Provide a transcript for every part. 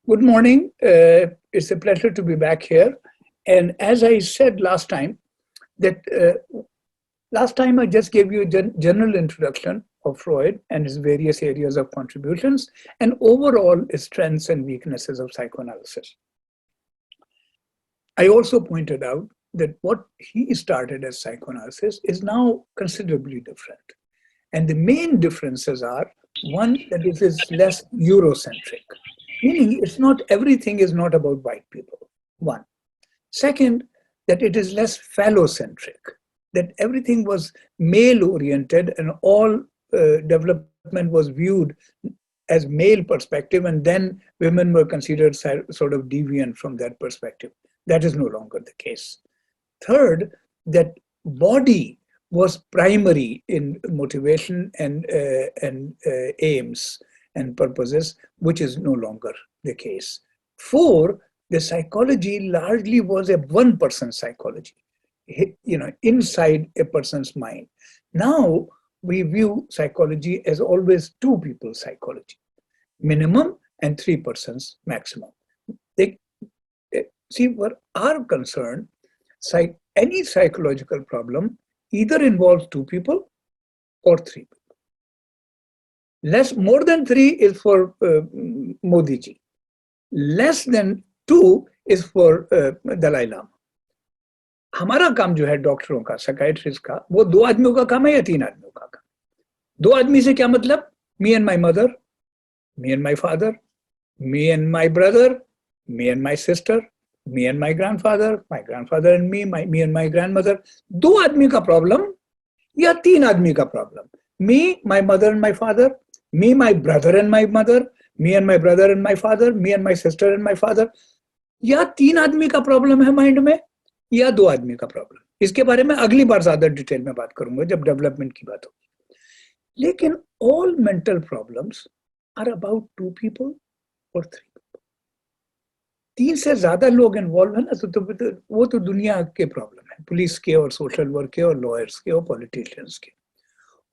Good morning. It's a pleasure to be back here. And as I said last time, I just gave you a general introduction of Freud and his various areas of contributions and overall his strengths and weaknesses of psychoanalysis. I also pointed out that what he started as psychoanalysis is now considerably different. And the main differences are, one, that it is less Eurocentric, meaning it's not, everything is not about white people, one. Second, that it is less phallocentric, that everything was male-oriented and all development was viewed as male perspective, and then women were considered sort of deviant from that perspective. That is no longer the case. Third, that body was primary in motivation and aims and purposes, which is no longer the case. Four, the psychology largely was a one-person psychology, inside a person's mind. Now we view psychology as always two people's psychology, minimum, and three persons maximum. See, where our concern, any psychological problem either involves two people or three people. More than three is for Modi ji. Less than two is for Dalai Lama. हमारा काम जो है डॉक्टरों का, psychiatrist का, वो दो आदमियों का काम है या तीन आदमियों का काम? दो आदमी से क्या मतलब? Me and my mother, me and my father, me and my brother, me and my sister, me and my grandfather and me and my grandmother. दो आदमी का प्रॉब्लम या तीन आदमी का problem? Me, my mother and my father, me, my brother and my mother, me and my brother and my father, me and my sister and my father. या तीन आदमी का प्रॉब्लम है माइंड में या दो आदमी का प्रॉब्लम? इसके बारे में अगली बार ज्यादा डिटेल में बात करूंगा जब डेवलपमेंट की बात होगी। लेकिन all mental problems are about two people और थ्री पीपल। तीन से ज्यादा लोग इन्वॉल्व है ना, तो वो तो दुनिया के प्रॉब्लम है, पुलिस के और सोशल वर्क के और लॉयर्स के और पॉलिटिशियंस के।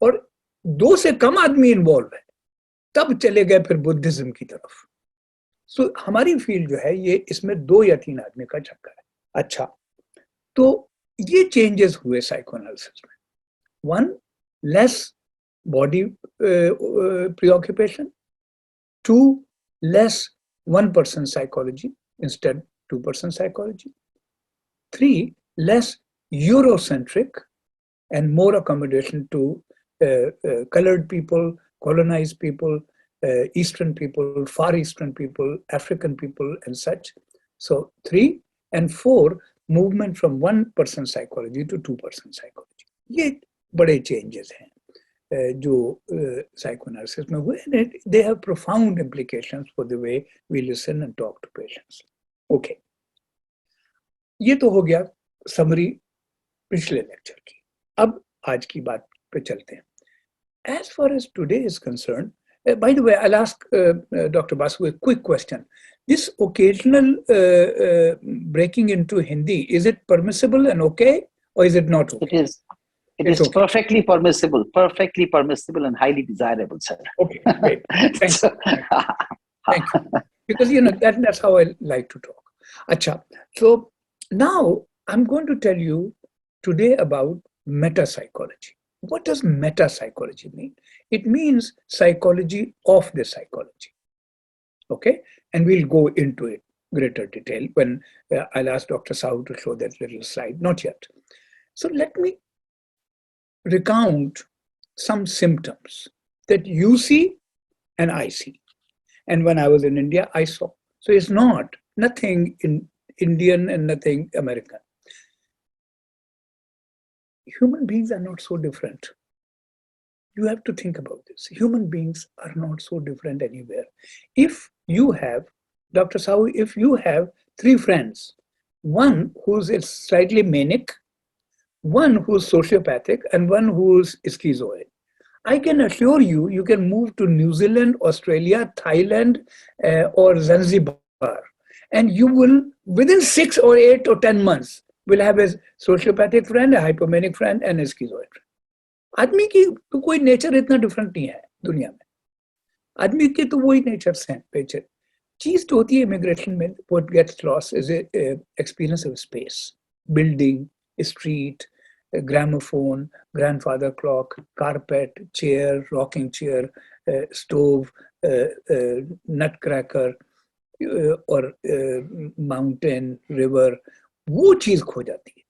और दो से कम आदमी इन्वॉल्व है, तब चले गए फिर बुद्धिज्म की तरफ। सो हमारी फील्ड जो है ये इसमें दो या तीन आदमी का चक्कर है। अच्छा, तो ये चेंजेस हुए साइकोएनालिसिस में। One, less body preoccupation. Two, less one person psychology, instead two-person psychology. Three, less Eurocentric and more accommodation to colored people, colonized people, Eastern people, Far Eastern people, African people, and such. So three, and four, movement from one-person psychology to two-person psychology. ये बड़े changes हैं जो psychoanalysis में हुए, and they have profound implications for the way we listen and talk to patients. Okay, ये तो हो गया summary पिछले लेक्चर की। अब आज की बात पे चलते हैं। As far as today is concerned, by the way, I'll ask Dr. Basu a quick question. This occasional breaking into Hindi, is it permissible and okay, or is it not okay? It is. It is okay. Perfectly permissible and highly desirable, sir. Okay, great. Thanks. Thank you. Because, that's how I like to talk. Acha. So now I'm going to tell you today about metapsychology. What does metapsychology mean? It means psychology of the psychology. Okay? And we'll go into it greater detail when I'll ask Dr. Sahu to show that little slide. Not yet. So let me recount some symptoms that you see and I see. And when I was in India, I saw. So it's nothing in Indian and nothing American. Human beings are not so different. You have to think about this. Human beings are not so different anywhere. If you have, Dr. Sahu, if you have three friends, one who's slightly manic, one who's sociopathic, and one who's schizoid, I can assure you, you can move to New Zealand, Australia, Thailand, or Zanzibar, and you will, within 6 or 8 or 10 months, will have a sociopathic friend, a hypomanic friend, and a schizoid friend. आदमी की तो कोई nature इतना different नहीं है दुनिया में. आदमी के तो वही नेचर्स हैं. चीज तो होती है इमिग्रेशन में, what gets lost is a experience of space, building, street, gramophone, grandfather clock, carpet, chair, rocking chair, stove, nutcracker, और mountain, river, वो चीज खो जाती है.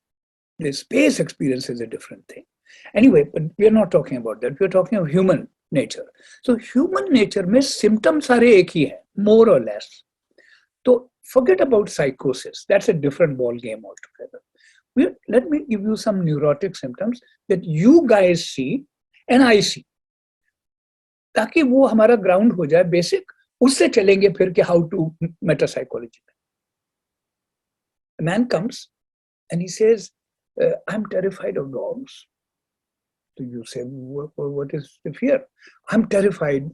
The space experience is a different thing. Anyway, but we are not talking about that. We are talking of human nature. So human nature में symptoms सारे एक ही हैं, more or less. So forget about psychosis. That's a different ball game altogether. Let me give you some neurotic symptoms that you guys see and I see. ताकि वो हमारा ground हो जाए basic. उससे चलेंगे फिर कि how to metapsychology. A man comes and he says, I'm terrified of dogs. So you say, what is the fear? I'm terrified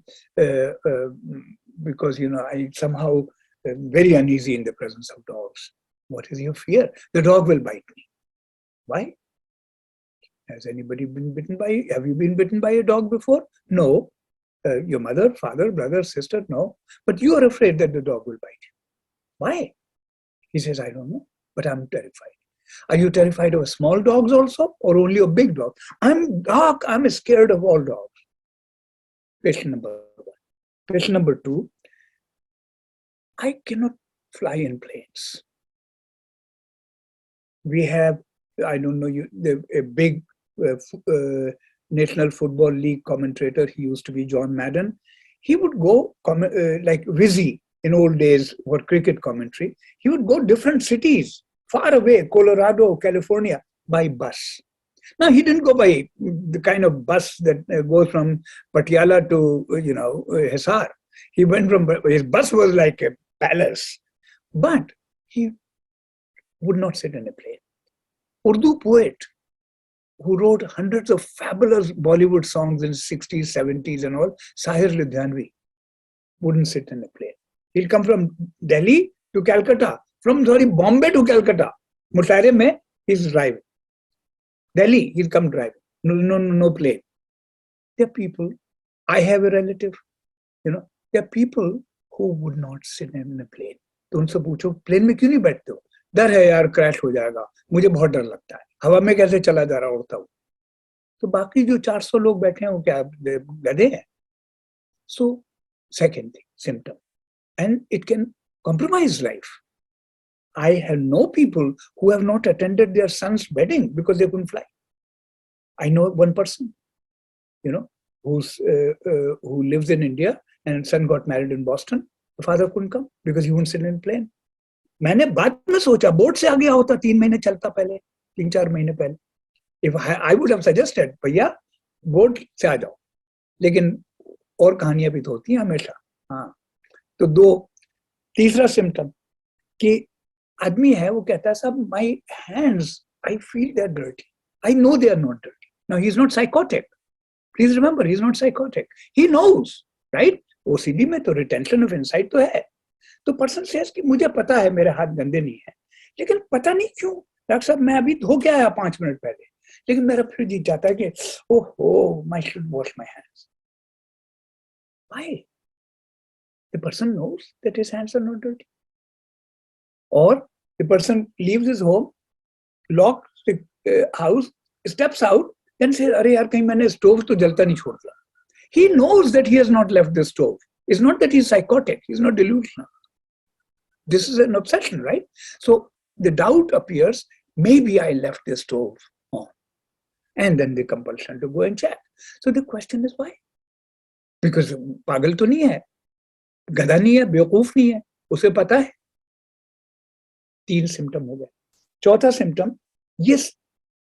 because, I somehow am very uneasy in the presence of dogs. What is your fear? The dog will bite me. Why? Has anybody been bitten have you been bitten by a dog before? No. Your mother, father, brother, sister? No. But you are afraid that the dog will bite you. Why? He says, I don't know, but I'm terrified. Are you terrified of small dogs also, or only of big dogs? I'm scared of all dogs. Patient number 1. Patient number 2, I cannot fly in planes. We have, I don't know, a big National Football League commentator. He used to be John Madden. He would go like Wizzy in old days for cricket commentary. He would go different cities, far away, Colorado, California, by bus. Now, he didn't go by the kind of bus that goes from Patiala to, Hisar. He went his bus was like a palace. But he would not sit in a plane. Urdu poet who wrote hundreds of fabulous Bollywood songs in the 60s, 70s and all, Sahir Ludhianvi, wouldn't sit in a plane. He'll come from Delhi to Calcutta. Bombay to Calcutta. Mushaire mein, he's driving. Delhi, he'll come driving. No plane. There are people, I have a relative, there are people who would not sit in a plane. तो उनसे पूछो plane में क्यों नहीं बैठते हो? डर है यार क्रैश हो जाएगा, मुझे बहुत डर लगता है, हवा में कैसे चला जा रहा उड़ता हूँ. तो बाकी जो 400 लोग बैठे हैं वो क्या गधे हैं? So second thing, symptom, and it can compromise life. I have no people who have not attended their son's wedding because they couldn't fly. I know one person, who lives in India and son got married in Boston. The father couldn't come because he wouldn't sit in a plane. मैंने बाद में सोचा board से आ गया होता 3 महीने चलता पहले, 3-4 महीने पहले. If I would have suggested, भैया बोर्ड से आ जाओ. लेकिन और कहानियां भी तो होती हैं हमेशा. हाँ, तो तीसरा सिम्टम कि आदमी है वो कहता है साहब my hands, I feel they're dirty. I know they are not dirty. Now he's not psychotic. Please remember, he's not psychotic. He knows, right? OCD में तो retention of insight तो है. तो पर्सन सेज कि मुझे पता है मेरे हाथ गंदे नहीं है, लेकिन पता नहीं क्यों डॉक्टर साहब मैं अभी धो के आया 5 मिनट पहले, लेकिन मेरा फिर जी चाहता है कि ओह I should wash my hands. Why? The person knows that his hands are not dirty. Or the person leaves his home, locks the house, steps out, then says, अरे यार कहीं मैंने स्टोव तो जलता नहीं छोड़ दिया. He knows that he has not left the stove. It's not that he's psychotic. He's not delusional. This is an obsession, right? So the doubt appears, maybe I left the stove on. And then the compulsion to go and check. So the question is why? Because पागल तो नहीं है, गधा नहीं है, बेवकूफ नहीं है, उसे पता है. 3 सिम्टम हो गए. चौथा सिम्टम, ये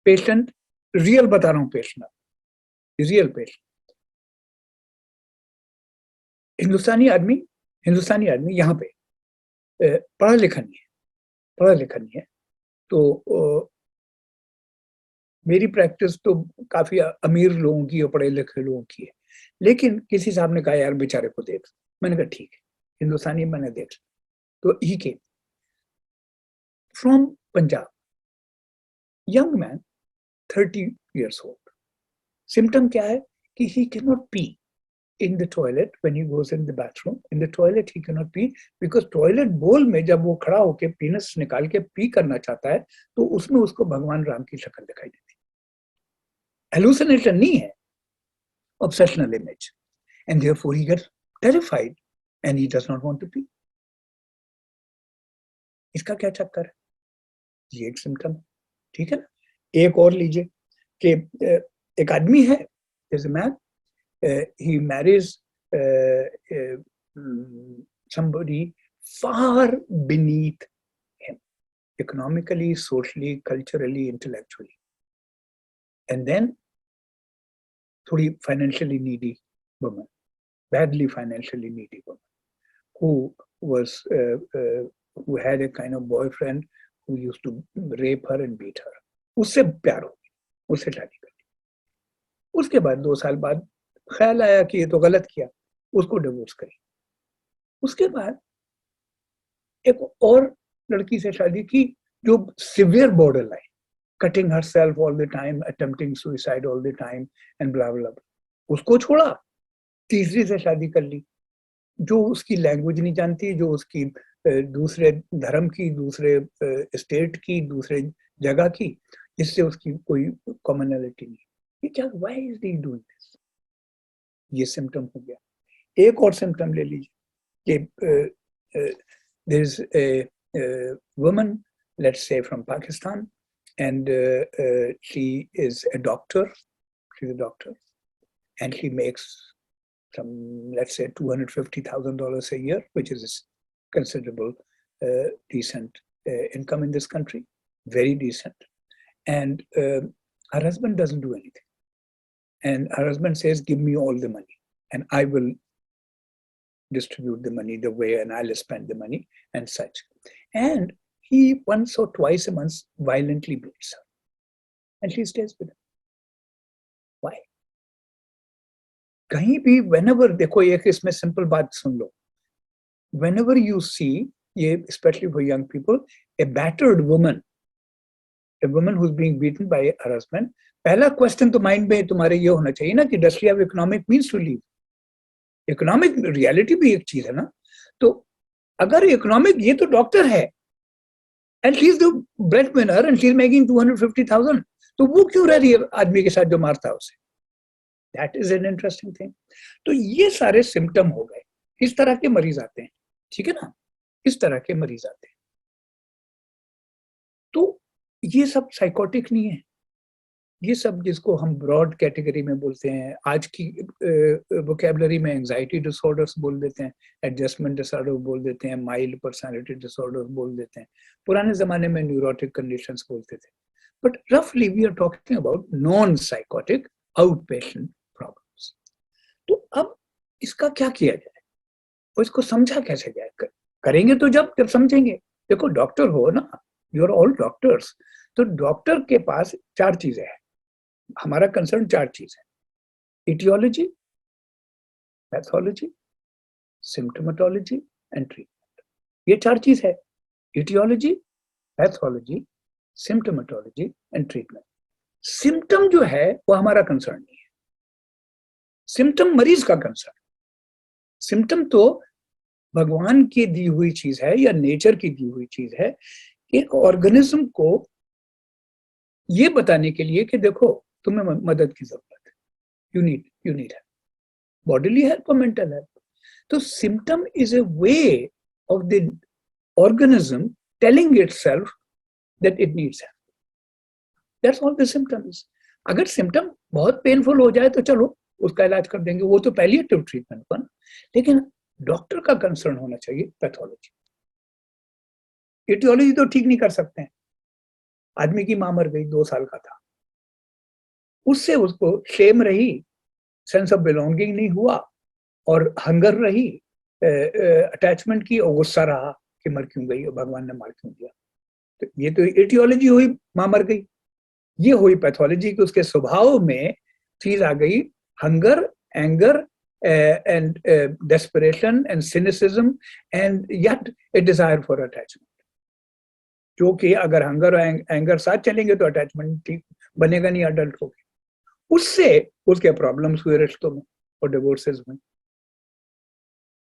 पेशेंट रियल बता रहा हूं, पेशेंट रियल पेशेंट, हिंदुस्तानी आदमी यहाँ पे पढ़ा लिखा नहीं है. तो मेरी प्रैक्टिस तो काफी अमीर लोगों की और पढ़े लिखे लोगों की है, लेकिन किसी साहब ने कहा यार बेचारे को देख. मैंने कहा ठीक है, हिंदुस्तानी मैंने देख. तो he came from Punjab, young man 30 years old. Symptom क्या है कि he can not pee. in the toilet, when he goes in the bathroom, in the toilet he cannot pee because toilet bowl में जब वो खड़ा होके penis निकाल के pee करना चाहता है तो उसमें उसको भगवान राम की शक्ल दिखाई देती है. Hallucination नहीं है, obsessional image, and therefore he gets terrified and he does not want to pee. इसका क्या चक्कर है? ये एक सिम्टम है, ठीक है ना. एक और लीजिए कि एक आदमी है, there's a man, he marries somebody far beneath him, economically, socially, culturally, intellectually, and then थोड़ी financially needy woman, badly financially needy woman, who was who had a kind of boyfriend who used to rape her and beat her. उससे प्यार हो गया, उससे शादी कर ली. उसके बाद 2 साल बाद ख्याल आया कि ये तो गलत किया, उसको डिवोर्स करी. उसके बाद एक और लड़की से शादी की जो severe border line, cutting herself all the time, attempting suicide all the time, and blah blah blah. उसको छोड़ा, तीसरी से शादी कर ली, जो उसकी लैंग्वेज नहीं जानती, जो उसकी दूसरे धर्म की, दूसरे स्टेट की, दूसरे जगह की, जिससे उसकी कोई कॉमनैलिटी नहीं. ये क्या, why is he doing this? ये सिम्टम हो गया. एक और सिम्टम ले लीजिए कि there is a woman, let's say from Pakistan, and she is a doctor. She's a doctor, and she makes some, let's say, $250,000 a year, which is considerable, decent income in this country, very decent. And her husband doesn't do anything. And her husband says, give me all the money and I will distribute the money the way and I'll spend the money and such. And he once or twice a month violently beats her. And she stays with him. Why? कहीं भी whenever, देखो एक इसमें simple बात सुन लो. Whenever you see, ये especially for young people, a battered woman, a woman who's being beaten by her husband, पहला question तो mind में तुम्हारे ये होना चाहिए ना कि does she have economic means to leave. Economic reality भी एक चीज है ना. तो अगर इकोनॉमिक, ये तो डॉक्टर है and she is the bread winner and she is making 250,000, तो वो क्यों रह रही है आदमी के साथ जो मारता है उसे? That is an interesting thing. तो ये सारे सिम्टम हो गए. इस तरह के मरीज आते हैं, ठीक है ना, इस तरह के मरीज आते हैं. तो ये सब साइकोटिक नहीं है. ये सब जिसको हम ब्रॉड कैटेगरी में बोलते हैं, आज की वोकैबुलरी में एंजाइटी डिसऑर्डर्स बोल देते हैं, एडजस्टमेंट डिसऑर्डर बोल देते हैं, माइल्ड पर्सनालिटी डिसऑर्डर बोल देते हैं. पुराने जमाने में न्यूरोटिक कंडीशंस बोलते थे. बट रफली we are talking about non psychotic outpatient problems. तो अब इसका क्या किया जाए और इसको समझा कैसे जाए? करेंगे तो जब समझेंगे. देखो डॉक्टर हो ना, यू आर ऑल डॉक्टर्स. तो डॉक्टर के पास 4 चीजें हैं. हमारा कंसर्न 4 चीज है: aetiology, pathology, symptomatology and treatment. ये 4 चीज है: aetiology, pathology, symptomatology and treatment. Symptom जो है वो हमारा कंसर्न नहीं है. सिम्टम मरीज का कंसर्न. सिम्टम तो भगवान की दी हुई चीज है या नेचर की दी हुई चीज है, एक ऑर्गेनिज्म को ये बताने के लिए कि देखो तुम्हें मदद की जरूरत है, you need help, bodily help और मेंटल हेल्प. तो symptom is a way of the organism telling itself that it needs help. That's all the symptom is. अगर सिम्टम बहुत पेनफुल हो जाए तो चलो उसका इलाज कर देंगे, वो तो पैलिएटिव ट्रीटमेंट पर. लेकिन डॉक्टर का कंसर्न होना चाहिए पैथोलॉजी. इटियोलॉजी तो ठीक नहीं कर सकते हैं. आदमी की मां मर गई, 2 साल का था, उससे उसको शेम रही, सेंस ऑफ बिलोंगिंग नहीं हुआ, और हंगर रही, अटैचमेंट की, और गुस्सा रहा कि मर क्यों गई और भगवान ने मार क्यों दिया. तो ये तो इटियोलॉजी हुई, मां मर गई. ये हुई पैथोलॉजी कि उसके स्वभाव में चीज आ गई, hunger, anger and desperation and cynicism and yet a desire for attachment. जो कि अगर हंगर और एंगर साथ चलेंगे तो अटैचमेंट ठीक बनेगा नहीं, अडल्ट होगी. उससे उसके प्रॉब्लम्स हुए रिश्तों में. और डिवोर्सेस हुए।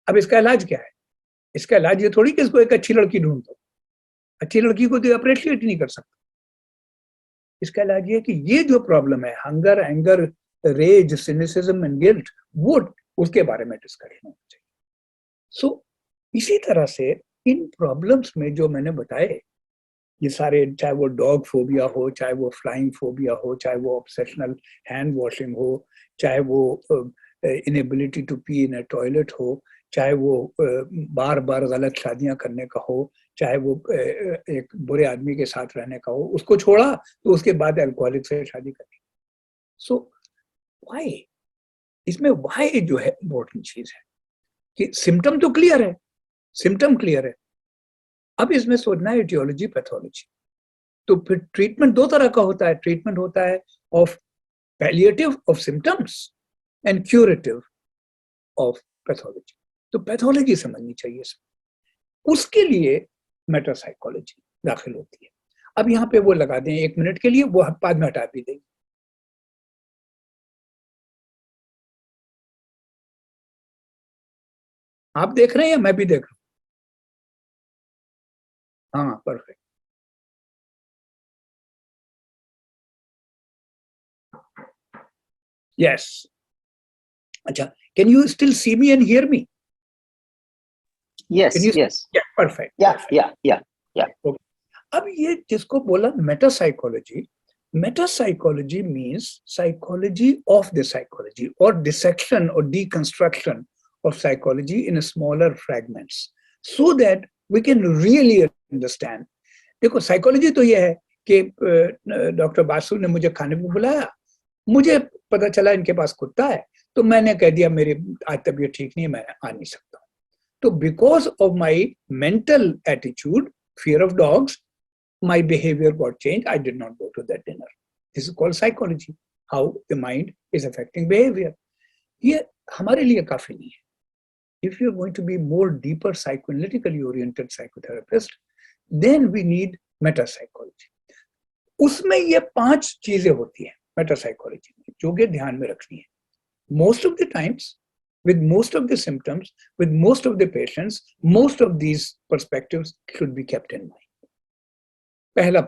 अब इसका इलाज क्या है? इसका इलाज ये थोड़ी कि इसको एक अच्छी लड़की ढूंढ दो, अच्छी लड़की को तो अप्रिशिएट नहीं कर सकता। इसका इलाज ये है कि ये जो प्रॉब्लम है, hunger, anger, rage, cynicism and guilt, वो उसके बारे में डिस्कशन होना चाहिए। सो इसी तरह से इन प्रॉब्लम्स में जो मैंने बताए, ये सारे, चाहे वो डॉग फोबिया हो, चाहे वो फ्लाइंग फोबिया हो, चाहे वो ऑब्सेशनल हैंड वॉशिंग हो, चाहे वो inability to pee in a toilet हो, चाहे वो बार बार गलत शादियां करने का हो, चाहे वो एक बुरे आदमी के साथ रहने का हो, उसको छोड़ा तो उसके बाद अल्कोहलिक से शादी करनी। सो व्हाई, इसमें व्हाई जो है इम्पोर्टेंट चीज है कि सिम्टम तो क्लियर है, सिम्टम क्लियर है। अब इसमें सोचना है एटियोलॉजी, पैथोलॉजी। तो फिर ट्रीटमेंट दो तरह का होता है। ट्रीटमेंट होता है of palliative of symptoms and curative of pathology. तो पैथोलॉजी समझनी चाहिए इसमें। उसके लिए मेटासाइकोलॉजी दाखिल होती है। अब यहाँ पे वो लगा दें 1 मिनट के लिए, वो बाद में हटा भी देंगे। आप देख रहे हैं या मैं भी देख रहा हूँ? हाँ, परफेक्ट। यस, अच्छा, can you still see me and hear me? Yes, yes. Perfect. Yeah. अब ये जिसको बोला metapsychology, metapsychology means psychology of the psychology, और डिसेक्शन और deconstruction of psychology in smaller fragments, so that we can really understand. देखो, psychology तो ये है कि डॉक्टर बासु ने मुझे खाने को बुलाया, मुझे पता चला इनके पास कुत्ता है, तो मैंने कह दिया मेरी आज तबीयत ठीक नहीं है, मैं आ नहीं सकता। तो because of my mental attitude, fear of dogs, my behavior got changed. I did not go to that dinner. This is called psychology, how the mind is affecting behavior. ये हमारे लिए काफी नहीं है. If you're going to be more deeper psychoanalytically oriented psychotherapist, then we need metapsychology. उसमें ये 5 चीजें होती हैं मेटासाइकोलॉजी में, जो कि ध्यान में रखनी है. Most of the times, with most of the symptoms, with most of the patients, most of these perspectives should be kept in mind. पहला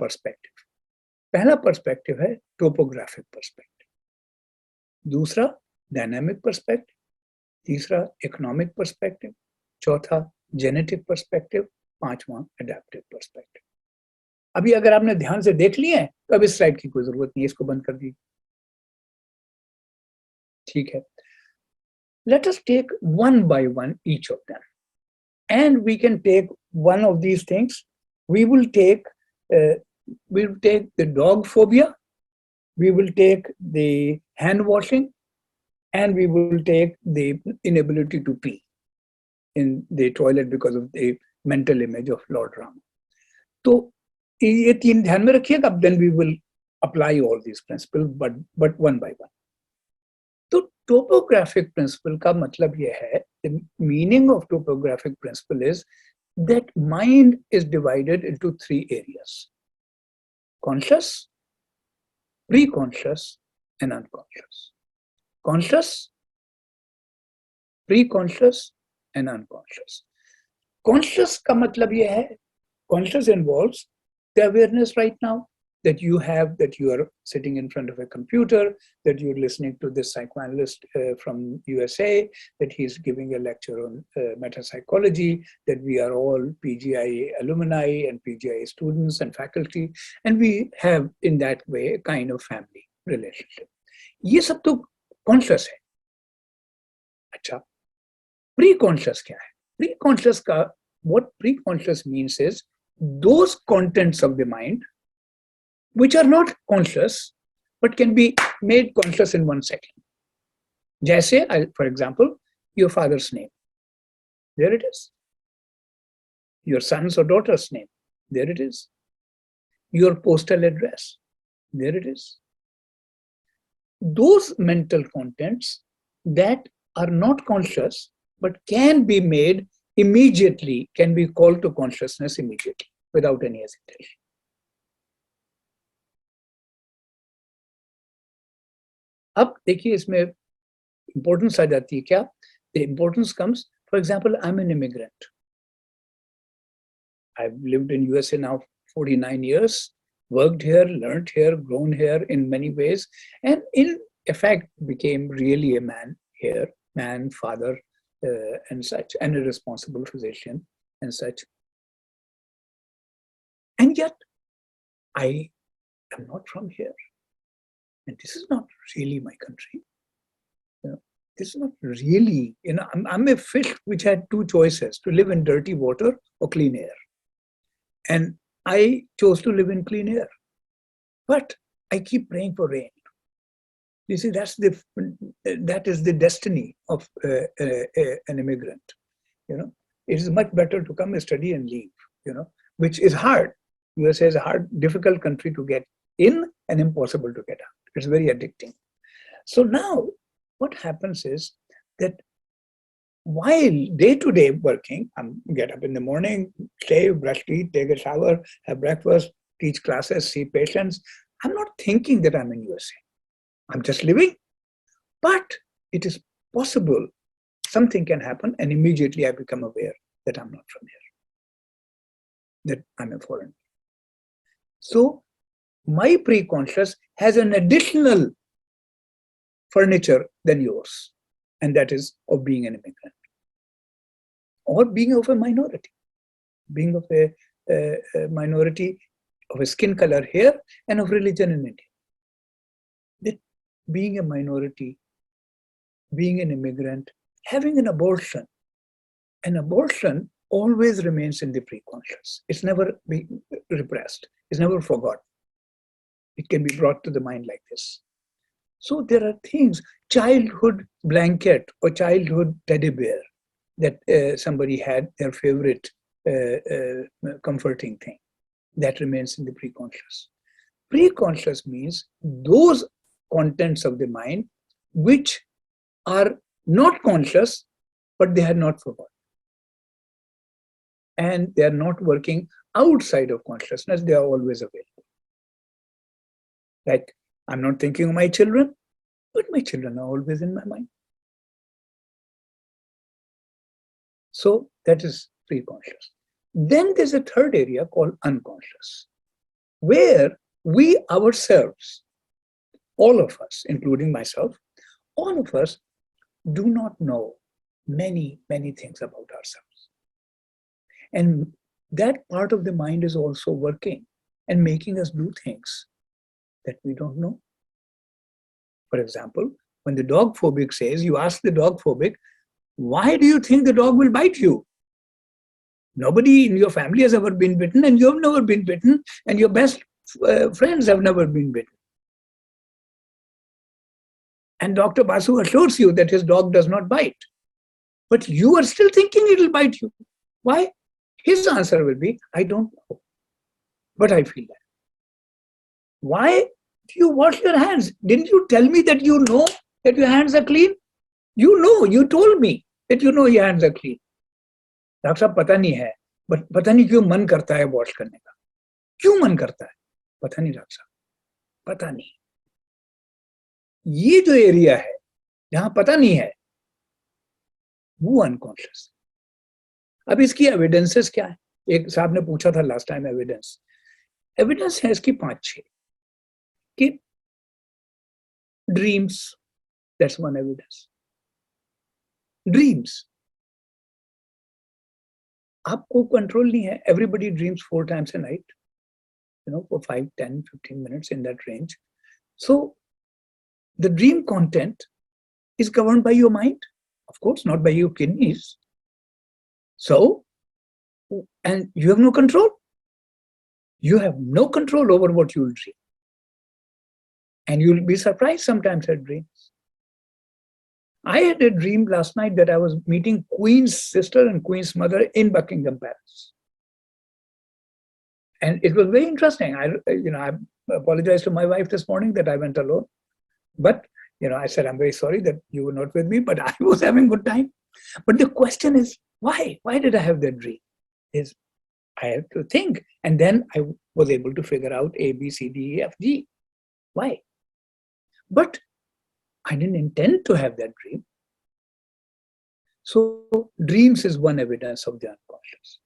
पर्सपेक्टिव है टोपोग्राफिक पर्सपेक्टिव, दूसरा डायनामिक पर्सपेक्टिव, तीसरा इकोनॉमिक पर्सपेक्टिव, चौथा जेनेटिक पर्सपेक्टिव, पांचवा adaptive perspective. अभी अगर आपने ध्यान से देख लिए हैं तो अब इस स्लाइड की कोई जरूरत नहीं है, इसको बंद कर दीजिए. ठीक है, let us take one by one each of them, and we can take one of these things. We will take the dog phobia, we will take the hand washing, and we will take the inability to pee in the toilet because of the mental image of Lord Rama. तो ये 3 ध्यान में रखिएगा. Then we will apply all these principles, but one by one. तो topographic principal का मतलब यह है, the meaning of topographic principle is that mind is divided into 3 areas: conscious, pre-conscious, and unconscious. Conscious, pre-conscious, and unconscious. Conscious का मतलब यह है, conscious involves the awareness right now that you have, that you are sitting in front of a computer, that you're listening to this psychoanalyst from USA, that he's giving a lecture on metapsychology, that we are all PGI alumni and PGI students and faculty, and we have in that way a kind of family relationship. ये सब तो conscious है. अच्छा, pre-conscious क्या है? Pre-conscious का, what pre-conscious means is those contents of the mind which are not conscious but can be made conscious in 1 second. जैसे, for example, your father's name, there it is. Your son's or daughter's name, there it is. Your postal address, there it is. Those mental contents that are not conscious but can be made immediately, can be called to consciousness immediately without any hesitation. अब देखिए, इसमें importance आ जाती है क्या? The importance comes, for example, I'm an immigrant. I've lived in USA now 49 years, worked here, learned here, grown here in many ways, and in effect became really a man here, man, father, and such, and a responsible physician and such. And yet, I am not from here. And this is not really my country. This is not really, I'm a fish which had two choices, to live in dirty water or clean air. And I chose to live in clean air. But I keep praying for rain. You see, that is the destiny of an immigrant. It is much better to come and study and leave, which is hard. USA is a hard, difficult country to get in and impossible to get out. It's very addicting. So now, what happens is that while day-to-day working, I get up in the morning, shave, brush teeth, take a shower, have breakfast, teach classes, see patients. I'm not thinking that I'm in USA. I'm just living. But it is possible something can happen and immediately I become aware that I'm not from here, that I'm a foreigner. So my pre-conscious has an additional furniture than yours, and that is of being an immigrant or being of a minority, being of a minority of a skin color here and of religion in India. That being a minority, being an immigrant, having an abortion always remains in the pre-conscious. It's never repressed. It's never forgotten. It can be brought to the mind like this. So there are things, childhood blanket or childhood teddy bear that somebody had, their favorite comforting thing, that remains in the pre-conscious. Pre-conscious means those contents of the mind which are not conscious, but they are not forgotten. And they are not working outside of consciousness, they are always available. Like, I'm not thinking of my children, but my children are always in my mind. So that is pre-conscious. Then there's a third area called unconscious, where we ourselves, all of us, including myself, all of us do not know many, many things about ourselves. And that part of the mind is also working and making us do things that we don't know. For example, when the dog phobic says, you ask the dog phobic, why do you think the dog will bite you? Nobody in your family has ever been bitten, and you have never been bitten, and your best friends have never been bitten. And Dr. Basu assures you that his dog does not bite. But you are still thinking it will bite you. Why? His answer will be, I don't know, but I feel that. Why do you wash your hands? Didn't you tell me that you know that your hands are clean? You know, you told me that you know your hands are clean. Doctor साहब पता नहीं है, but पता नहीं क्यों मन करता है वॉश करने का. क्यों मन करता है? पता नहीं डॉक्टर साहब, पता नहीं. ये जो एरिया है जहां पता नहीं है, वो अनकॉन्शियस. अब इसकी एविडेंसेस क्या है? एक साहब ने पूछा था लास्ट टाइम एविडेंस है इसकी 5-6 कि dreams, that's one evidence. Dreams आपको कंट्रोल नहीं है. Everybody dreams 4 times a night, for 5, 10, 15 minutes in that range. So the dream content is governed by your mind, of course, not by your kidneys. So, and you have no control. You have no control over what you will dream. And you'll be surprised sometimes at dreams. I had a dream last night that I was meeting Queen's sister and Queen's mother in Buckingham Palace. And it was very interesting. I apologized to my wife this morning that I went alone. But, I said, I'm very sorry that you were not with me, but I was having a good time. But the question is, why? Why did I have that dream? I had to think. And then I was able to figure out A, B, C, D, E, F, G. Why? But I didn't intend to have that dream. So dreams is one evidence of the unconscious.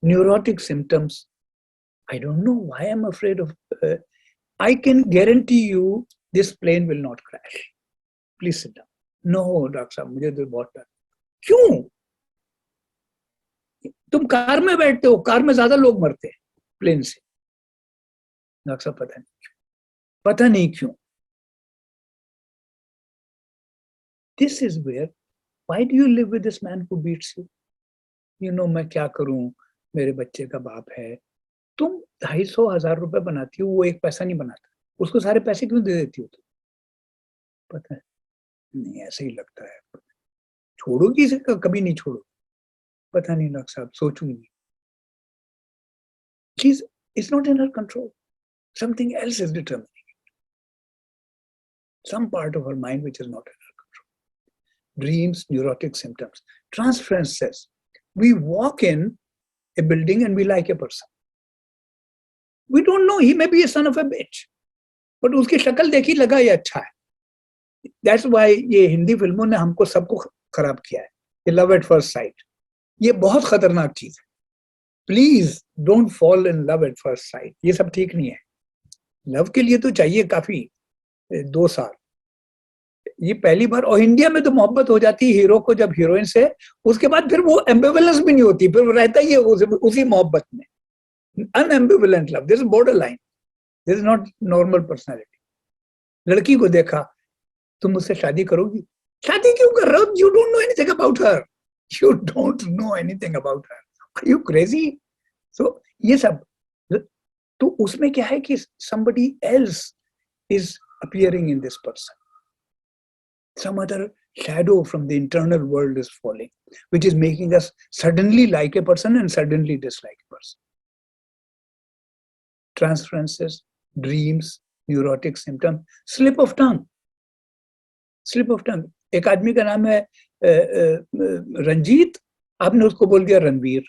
Neurotic symptoms, I don't know why I'm afraid of. I can guarantee you this plane will not crash. Please sit down. No, doctor साहब मुझे तो बहुत डर. क्यों? तुम car में बैठते हो, कार में ज्यादा लोग मरते हैं प्लेन से. डॉक्टर साहब पता नहीं क्यों. This is where, why do you live with this man who beats you? You know, मैं क्या करूं, मेरे बच्चे का बाप है. तुम 250,000 रुपए बनाती हो, वो एक पैसा नहीं बनाता. उसको सारे पैसे क्यों दे देती हो तुम? पता है नहीं, ऐसे ही लगता है. छोड़ोगी इसे, कभी नहीं छोड़ो. पता नहीं डॉक्टर साहब, सोचूंगी. It's not in her control. Something else is determining it. Some part of her mind which is not in her control. Dreams, neurotic symptoms. Transference says, we walk in a building and we like a person. We don't know, he may be a son of a bitch. But उसकी शक्ल देखी, लगा ये अच्छा है. That's why ये हिंदी फिल्मों ने हमको सबको खराब किया है. ये love at first sight. ये बहुत खतरनाक चीज है. Please don't fall in love at first sight. ये सब ठीक नहीं है. लव के लिए तो चाहिए काफी 2 साल. ये पहली बार, और इंडिया में तो मोहब्बत हो जाती है हीरो को जब हीरोइन से, उसके बाद फिर वो एम्बिवलेंस भी नहीं होती, फिर वो रहता ही है उसी मोहब्बत में. Unambivalent love, this is borderline, this is not normal personality. लड़की को देखा, तुम मुझसे शादी करोगी? शादी क्यों कर रहे हो? You don't know anything about her. You don't know anything about her. Are you crazy? So ये सब, तो उसमें क्या है कि somebody else is appearing in this person. Some other shadow from the internal world is falling, which is making us suddenly like a person and suddenly dislike a person. Transferences, dreams, neurotic symptom, slip of tongue. Slip of tongue. एक आदमी का नाम है रंजीत, आपने उसको बोल दिया Ranveer.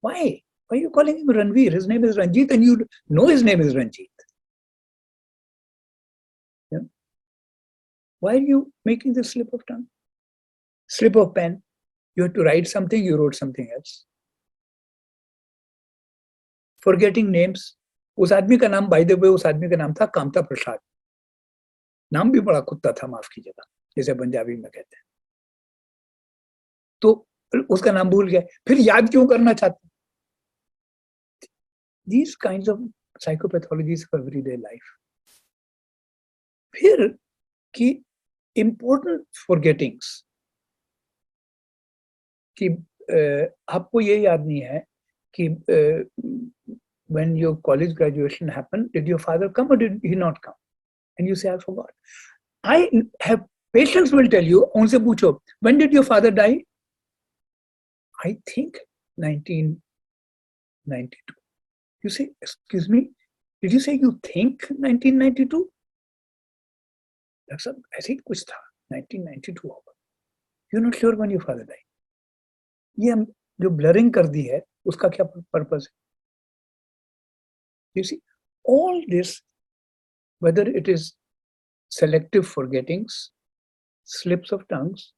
Why? Why are you calling him Ranveer? His name is Ranjit and you know his name is Ranjit. Yeah? Why are you making this slip of tongue? Slip of pen. You had to write something, you wrote something else. Forgetting names. उस आदमी का नाम, by the way, उस आदमी का नाम था कामता प्रसाद. नाम भी बड़ा कुत्ता था, माफ कीजिएगा, जैसे पंजाबी में कहते हैं. तो उसका नाम भूल गए, फिर याद क्यों करना चाहते? These kinds of psychopathologies of everyday life. फिर कि important forgettings, कि आपको ये याद नहीं है कि when your college graduation happened, did your father come or did he not come? And you say, I forgot. I have patients will tell you, उनसे पूछो, when did your father die? I think 1992. You say, excuse me, did you say you think 1992? ऐसे ही कुछ था, 1992 होगा. You're not sure when your father died. ये हम जो blurring कर दी है, उसका क्या purpose है? You see, all this, whether it is selective forgettings, slips of tongues,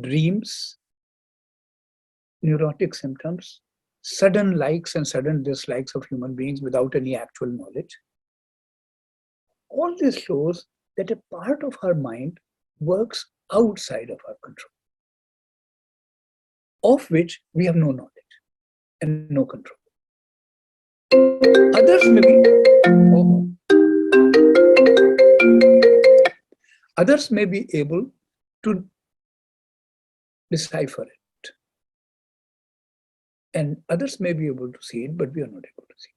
dreams, neurotic symptoms, sudden likes and sudden dislikes of human beings without any actual knowledge. All this shows that a part of our mind works outside of our control, of which we have no knowledge and no control. Others may be able to decipher it. And others may be able to see it, but we are not able to see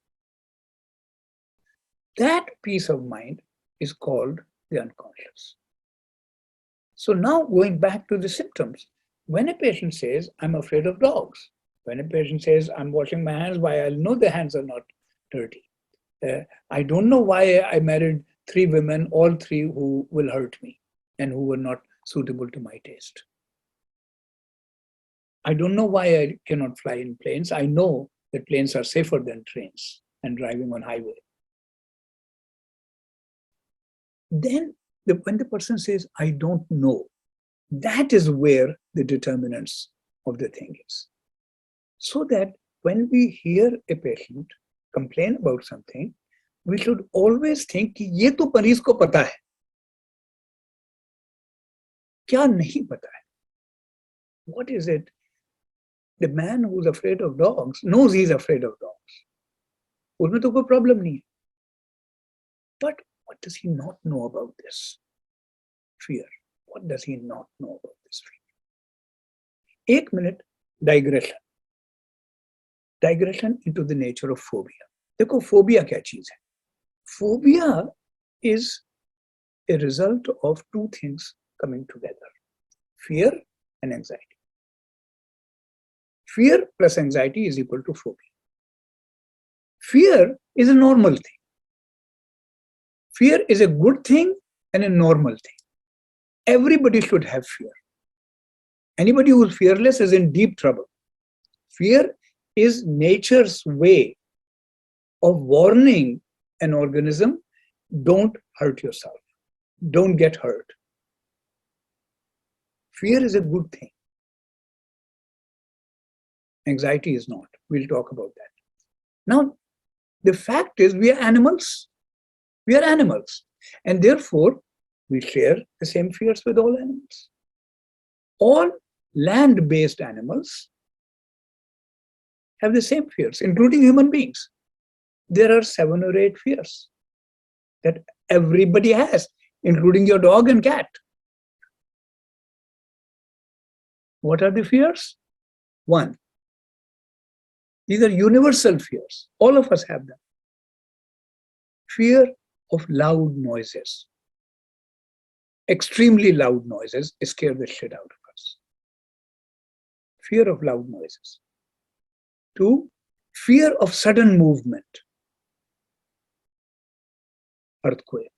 it. That peace of mind is called the unconscious. So now going back to the symptoms, when a patient says, I'm afraid of dogs, when a patient says, I'm washing my hands, why I know the hands are not dirty. I don't know why I married 3 women, all 3 who will hurt me and who were not suitable to my taste. I don't know why I cannot fly in planes. I know that planes are safer than trains and driving on highway. Then when the person says, I don't know, that is where the determinants of the thing is. So that when we hear a patient complain about something, we should always think कि ये तो मरीज को पता है, क्या नहीं पता है. What is it? The man who's afraid of dogs knows he's afraid of dogs. उसमें तो कोई problem नहीं है. But what does he not know about this fear? What does he not know about this fear? 1 minute digression. Digression into the nature of phobia. देखो phobia क्या चीज है? Phobia is a result of two things coming together: fear and anxiety. Fear plus anxiety is equal to phobia. Fear is a normal thing. Fear is a good thing and a normal thing. Everybody should have fear. Anybody who is fearless is in deep trouble. Fear is nature's way of warning an organism, don't hurt yourself, don't get hurt. Fear is a good thing. Anxiety is not. We'll talk about that. Now, the fact is we are animals. We are animals. And therefore, we share the same fears with all animals. All land-based animals have the same fears, including human beings. There are 7 or 8 fears that everybody has, including your dog and cat. What are the fears? 1. These are universal fears. All of us have them. Fear of loud noises. Extremely loud noises scare the shit out of us. Fear of loud noises. 2, fear of sudden movement. Earthquake.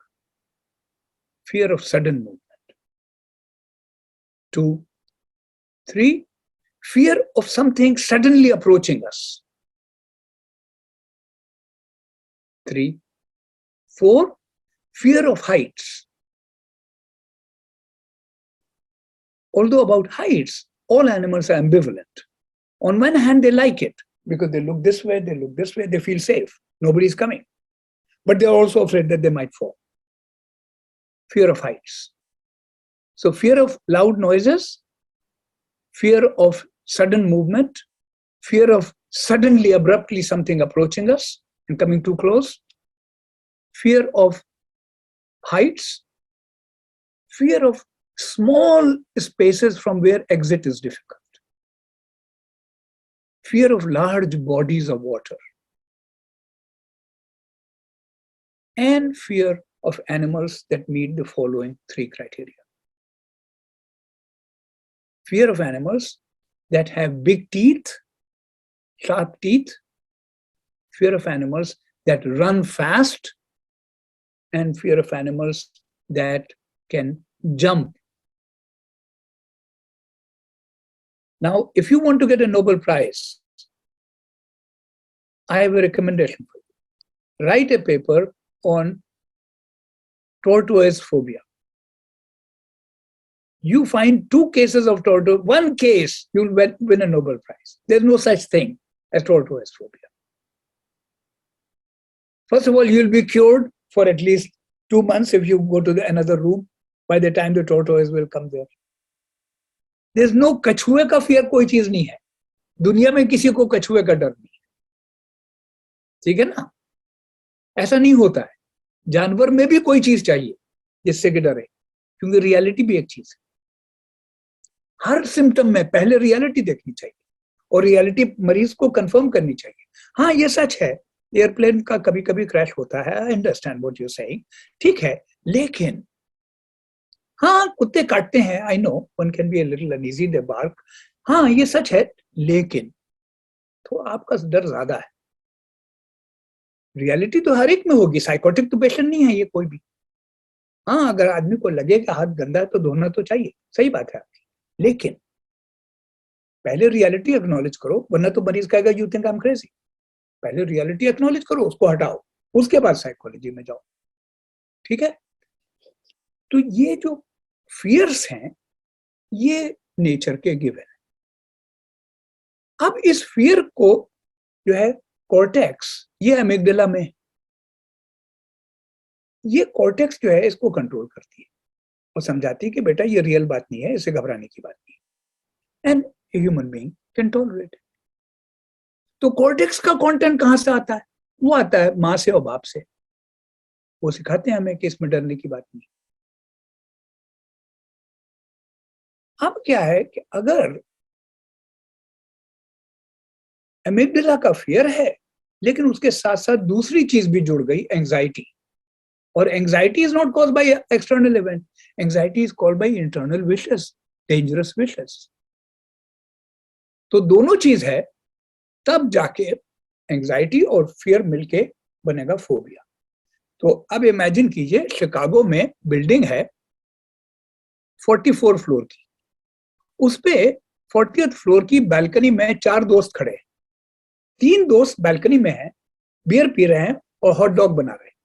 Fear of sudden movement. 2. 3, fear of something suddenly approaching us. 3. 4, fear of heights. Although about heights, all animals are ambivalent. On one hand, they like it because they look this way, they feel safe. Nobody's coming. But they're also afraid that they might fall. Fear of heights. So fear of loud noises, fear of sudden movement, fear of suddenly, abruptly something approaching us and coming too close, fear of heights, fear of small spaces from where exit is difficult, fear of large bodies of water, and fear of animals that meet the following 3 criteria. Fear of animals that have big teeth, sharp teeth, fear of animals that run fast, and fear of animals that can jump. Now, if you want to get a Nobel Prize, I have a recommendation for you. Write a paper on tortoise phobia. You find 2 cases of tortoise, 1 case, you'll win a Nobel Prize. There's no such thing as tortoise phobia. First of all, you'll be cured for at least 2 months if you go to another room. By the time the tortoise will come there. There's no कछुए का fear, कोई चीज नहीं है. दुनिया में किसी को कछुए का डर नहीं है. ठीक है ना? ऐसा नहीं होता है. जानवर में भी कोई चीज चाहिए जिससे कि डरे, क्योंकि रियलिटी भी एक चीज है. हर सिम्टम में पहले रियलिटी देखनी चाहिए और रियलिटी मरीज को कंफर्म करनी चाहिए. हाँ, ये सच है, एयरप्लेन का कभी कभी क्रैश होता है. I understand what you saying. ठीक है, लेकिन हाँ, कुत्ते काटते हैं. I know one can be a little uneasy, they bark. हाँ, ये सच है, लेकिन तो आपका डर ज्यादा है. रियलिटी तो हर एक में होगी. साइकोटिक तो पेशेंट नहीं है ये कोई भी. हाँ, अगर आदमी को लगे कि हाथ गंदा है तो धोना तो चाहिए, सही बात है आपकी, लेकिन पहले रियलिटी एक्नॉलेज करो, वरना तो मरीज कहेगा you think I am crazy. पहले रियलिटी एक्नॉलेज करो, उसको हटाओ, उसके बाद साइकोलॉजी में जाओ. ठीक है. तो ये जो फियर्स हैं ये नेचर के गिवन है। अब इस फियर को जो है कॉर्टेक्स, ये एमिगडाला में, ये कॉर्टेक्स जो है इसको कंट्रोल करती है और समझाती है कि बेटा ये रियल बात नहीं है, इसे घबराने की बात नहीं है, and human being can tolerate. तो कॉर्टेक्स का कंटेंट कहां से आता है? वो आता है माँ से और बाप से। वो सिखाते हैं हमें कि इसमें डरने की बात नहीं। अब क्या है कि अगर एमिगडाला का फियर है लेकिन उसके साथ साथ दूसरी चीज भी जुड़ गई, एंजाइटी, और anxiety is not caused by external event, anxiety is called by internal wishes, dangerous wishes. तो दोनों चीज है, तब जाके एंजाइटी और फियर मिलके बनेगा फोबिया। तो अब इमेजिन कीजिए शिकागो में बिल्डिंग है 44 फ्लोर की, उस पे 40th फ्लोर की बैल्कनी में 4 दोस्त खड़े हैं। 3 दोस्त बैल्कनी में हैं, बियर पी रहे हैं और हॉट डॉग बना रहे हैं।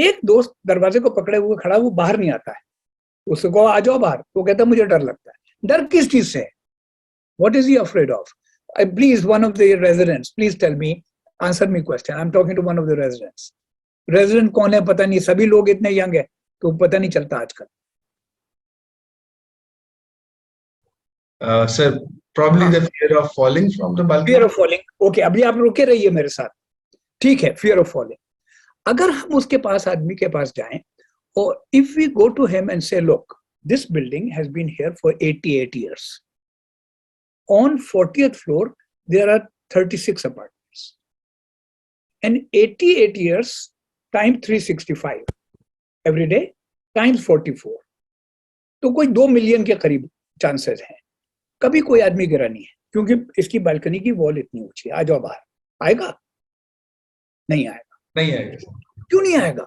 एक दोस्त दरवाजे को पकड़े हुए खड़ा, वो बाहर नहीं आता है। उसको कहो आ जाओ बाहर, वो कहता है मुझे डर लगता है। डर किस चीज से है? What is he afraid of? Please, one of the residents, please tell me, answer me question. I'm talking to one of the residents. Resident कौन है पता नहीं, सभी लोग इतने यंग है तो पता नहीं चलता आजकल। Sir, probably the fear of falling from the balcony. Fear of falling. Okay, अभी आप रुके रहिए मेरे साथ। ठीक है, fear of falling. अगर हम उसके पास, आदमी के पास जाएं और if we go to him and say, look, this building has been here for 88 years. On 40th floor, there are 36 apartments. And 88 years times 365 every day times 44. तो कोई 2 मिलियन के करीब चांसेस हैं। कभी कोई आदमी गिरा नहीं है क्योंकि इसकी बालकनी की वॉल इतनी ऊंची है। आ जाओ बाहर। आएगा? नहीं आएगा। नहीं आएगा। क्यों नहीं आएगा?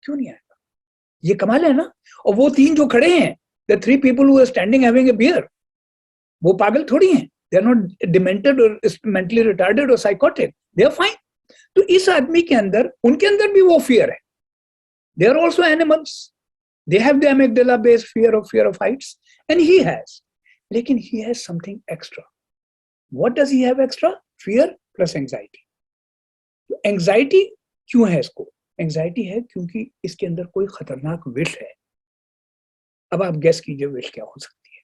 क्यों नहीं आएगा? ये कमाल है ना। और वो 3 जो खड़े हैं, the 3 people who are standing having a beer, वो पागल थोड़ी हैं। They are not demented or mentally retarded or psychotic. They are fine. तो इस आदमी के अंदर, उनके अंदर भी वो fear है। They are also animals. They have the amygdala based fear of heights, and he has. लेकिन he has something extra. What does he have extra? Fear plus anxiety. Anxiety क्यों है इसको? Anxiety है क्योंकि इसके अंदर कोई खतरनाक विश है। अब आप गेस कीजिए विश क्या हो सकती है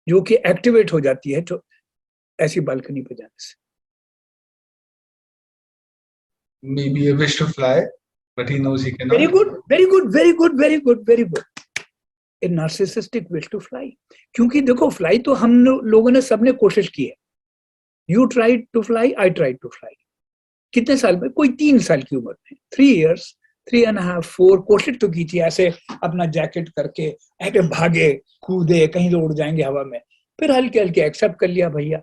जो कि एक्टिवेट हो जाती है तो ऐसी बालकनी पे जाने से। Maybe a wish to fly, but he knows he cannot. Very good, very good, very good, very good, very good. A narcissistic wish to fly. क्योंकि देखो फ्लाई तो हम लोगों ने सबने कोशिश की है। You tried to fly, I tried to fly. कितने साल में? कोई 3 साल की उम्र में, 3 years, 3.5, 4 कोशिश तो की थी ऐसे अपना जैकेट करके, ऐसे भागे कूदे कहीं तो उड़ जाएंगे हवा में, फिर हल्के हल्के एक्सेप्ट कर लिया। भैया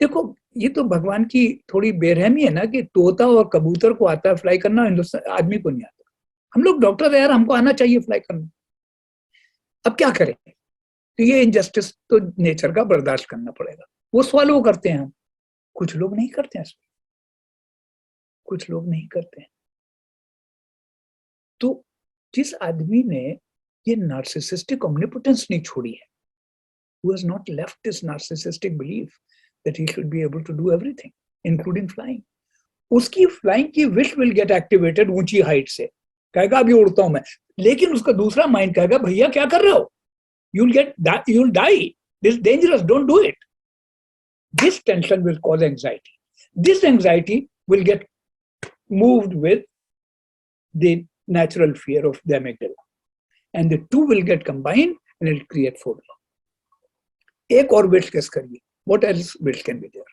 देखो ये तो भगवान की थोड़ी बेरहमी है ना कि तोता और कबूतर को आता है फ्लाई करना, हिंदुस्तान आदमी को नहीं आता। हम लोग डॉक्टर है यार, हमको आना चाहिए फ्लाई करना। अब क्या करें? तो ये इनजस्टिस तो नेचर का बर्दाश्त करना पड़ेगा। वो सवाल करते हैं हम, कुछ लोग नहीं करते हैं, कुछ लोग नहीं करते हैं। तो जिस आदमी ने ये नार्सिसिस्टिक omnipotence नहीं छोड़ी है, who has not left this narcissistic belief that he should be able to do everything, including flying, उसकी फ्लाइंग की विश विल गेट एक्टिवेटेड ऊंची हाइट से। कहेगा अभी उड़ता हूं मैं, लेकिन उसका दूसरा माइंड कहेगा भैया क्या कर रहे हो, you'll die, this is dangerous, don't do it. This tension will cause anxiety. This anxiety will get moved with the natural fear of the amygdala, and the two will get combined and it will create phobia. एक और wish guess करिए, what else wish can be there?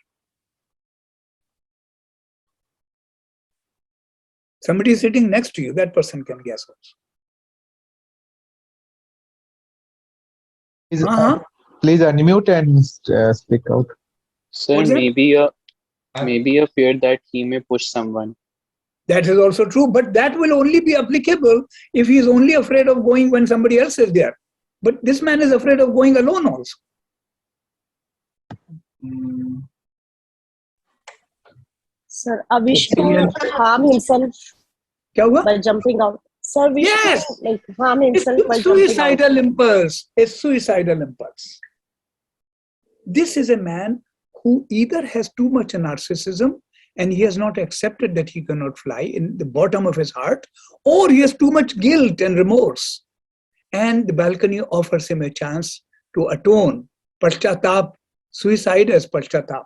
Somebody is sitting next to you, that person can guess also. Please unmute and speak out. Sir, maybe a fear that he may push someone. That is also true, but that will only be applicable if he is only afraid of going when somebody else is there. But this man is afraid of going alone also. Sir, a wish to harm himself क्या हुआ? by jumping out. Sir, we Yes. should like harm himself It's while a jumping out. suicidal impulse. A suicidal impulse. This is a man who either has too much narcissism and he has not accepted that he cannot fly in the bottom of his heart, or he has too much guilt and remorse. And the balcony offers him a chance to atone. Paschatap, suicide as paschatap,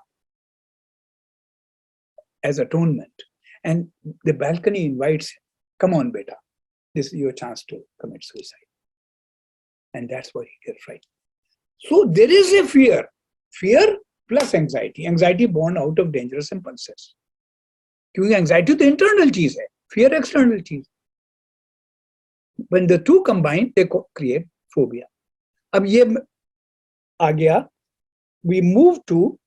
as atonement. And the balcony invites him, come on, beta, this is your chance to commit suicide. And that's why he gets right. So there is a fear plus anxiety. Anxiety born out of dangerous impulses. क्योंकि anxiety तो internal चीज है, fear external चीज. When the two combine, they create phobia. अब ये आ गया, we move to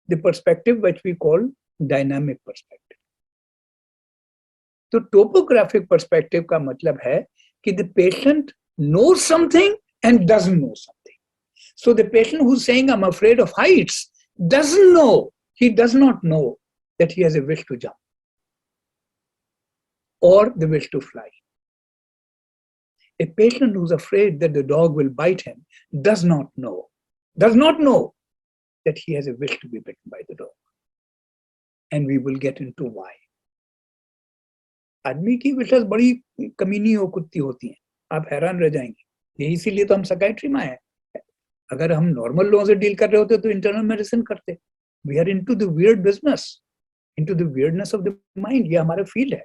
the perspective which we call dynamic perspective. तो topographic perspective का मतलब है कि the patient knows something and doesn't know something. So the patient who's saying, I'm afraid of heights, doesn't know, he does not know that he has a wish to jump or the wish to fly. A patient who's afraid that the dog will bite him does not know that he has a wish to be bitten by the dog. And we will get into why. आदमी की विशेष बड़ी कमीनी और कुत्ती होती हैं, आप हैरान रह जाएंगे. यही इसीलिए तो हम साइकियाट्री में आए. अगर हम नॉर्मल लोगों से डील कर रहे होते तो इंटरनल मेडिसिन करते. We are into the weird business, into the weirdness of the mind. ये हमारा फील्ड है.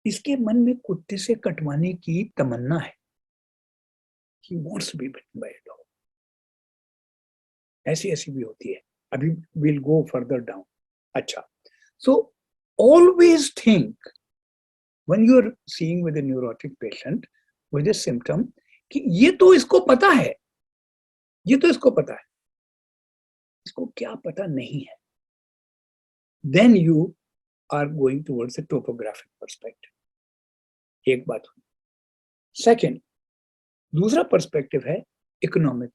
इसके मन में कुत्ते से कटवाने की तमन्ना है. He wants to be bitten by a dog. ऐसी भी होती है. अभी we'll go further down. अच्छा. So always think when you're seeing with a neurotic patient with a symptom कि ये तो इसको पता है, इसको क्या पता नहीं है. Then you are going towards a topographic perspective. एक बात हुई. Second, दूसरा perspective है economic.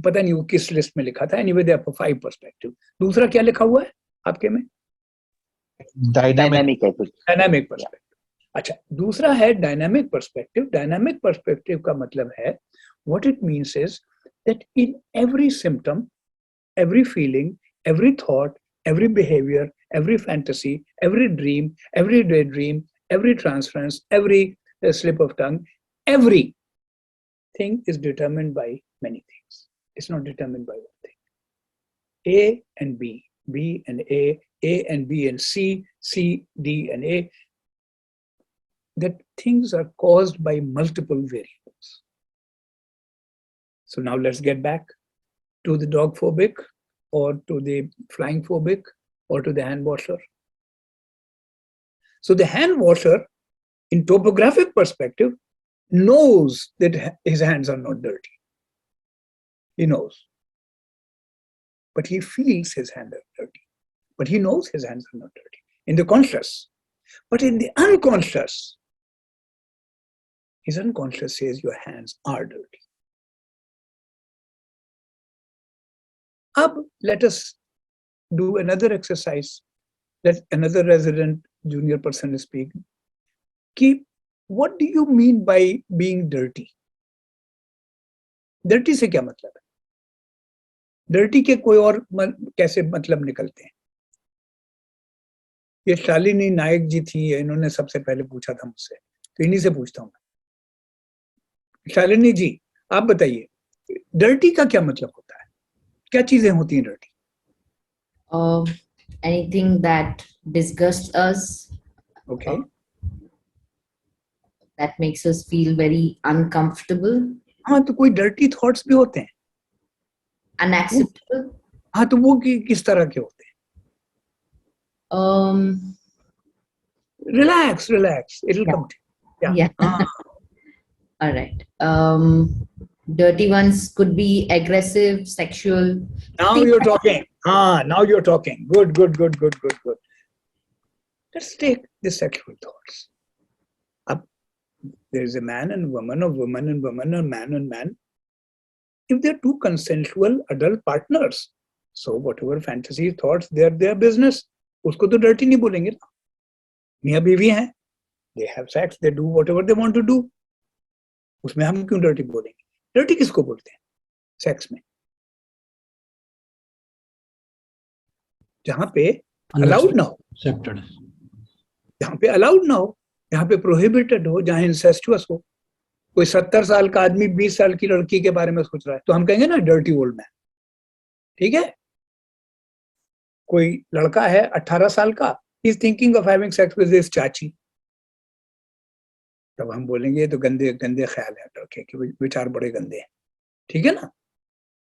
पता नहीं वो किस लिस्ट में लिखा था. Anyway, there are 5 perspective. दूसरा क्या लिखा हुआ है आपके में? Dynamic perspective. अच्छा, दूसरा है dynamic perspective. Dynamic perspective का मतलब है, what it means is that in every symptom, every feeling, every thought, every behavior, every fantasy, every dream, every daydream, every transference, every slip of tongue, everything is determined by many things. It's not determined by one thing. A and B, B and A and B and C, D and A. That things are caused by multiple variables. So now let's get back to the dog phobic, or to the flying phobic, or to the hand washer. So the hand washer, in topographic perspective, knows that his hands are not dirty. He knows. But he feels his hands are dirty. But he knows his hands are not dirty. In the conscious. But in the unconscious, his unconscious says your hands are dirty. Let us do another exercise. Let another resident junior person speak. What do you mean by being dirty? Dirty से क्या मतलब है? Dirty के कोई और कैसे मतलब निकलते हैं? ये शालिनी नायक जी थी, इन्होंने सबसे पहले पूछा था मुझसे, तो इन्हीं से पूछता हूँ. शालिनी जी, आप बताइए, डर्टी का क्या मतलब होता है? क्या चीजें होती हैं dirty? Anything that disgusts us. Okay. That makes us feel very uncomfortable. हाँ, तो कोई डर्टी थॉट्स भी होते हैं. Unacceptable. हाँ, तो वो किस तरह के होते हैं? Relax. It'll come to you. Yeah. All right. Dirty ones could be aggressive, sexual. Now you're talking. Now you're talking. Good. Let's take the sexual thoughts. There's a man and woman, or woman and woman, or man and man. If they're two consensual adult partners, so whatever fantasy thoughts, they're their business. उसको तो dirty नहीं बोलेंगे ना. मियाँ बीवी हैं, they have sex, they do whatever they want to do. उसमें हम क्यों dirty बोलेंगे? Dirty किसको बोलते हैं? Sex में. जहाँ पे allowed ना हो, जहाँ पे allowed ना हो, जहाँ पे prohibited हो, जहाँ incestuous हो. कोई 70 साल का आदमी 20 साल की लड़की के बारे में सोच रहा है, तो हम कहेंगे ना dirty old man. ठीक है? कोई लड़का है 18 साल का, he is thinking of having sex with his चाची, तब हम बोलेंगे ये तो गंदे गंदे ख्याल है लड़के के, विचार बड़े गंदे हैं. ठीक है ना?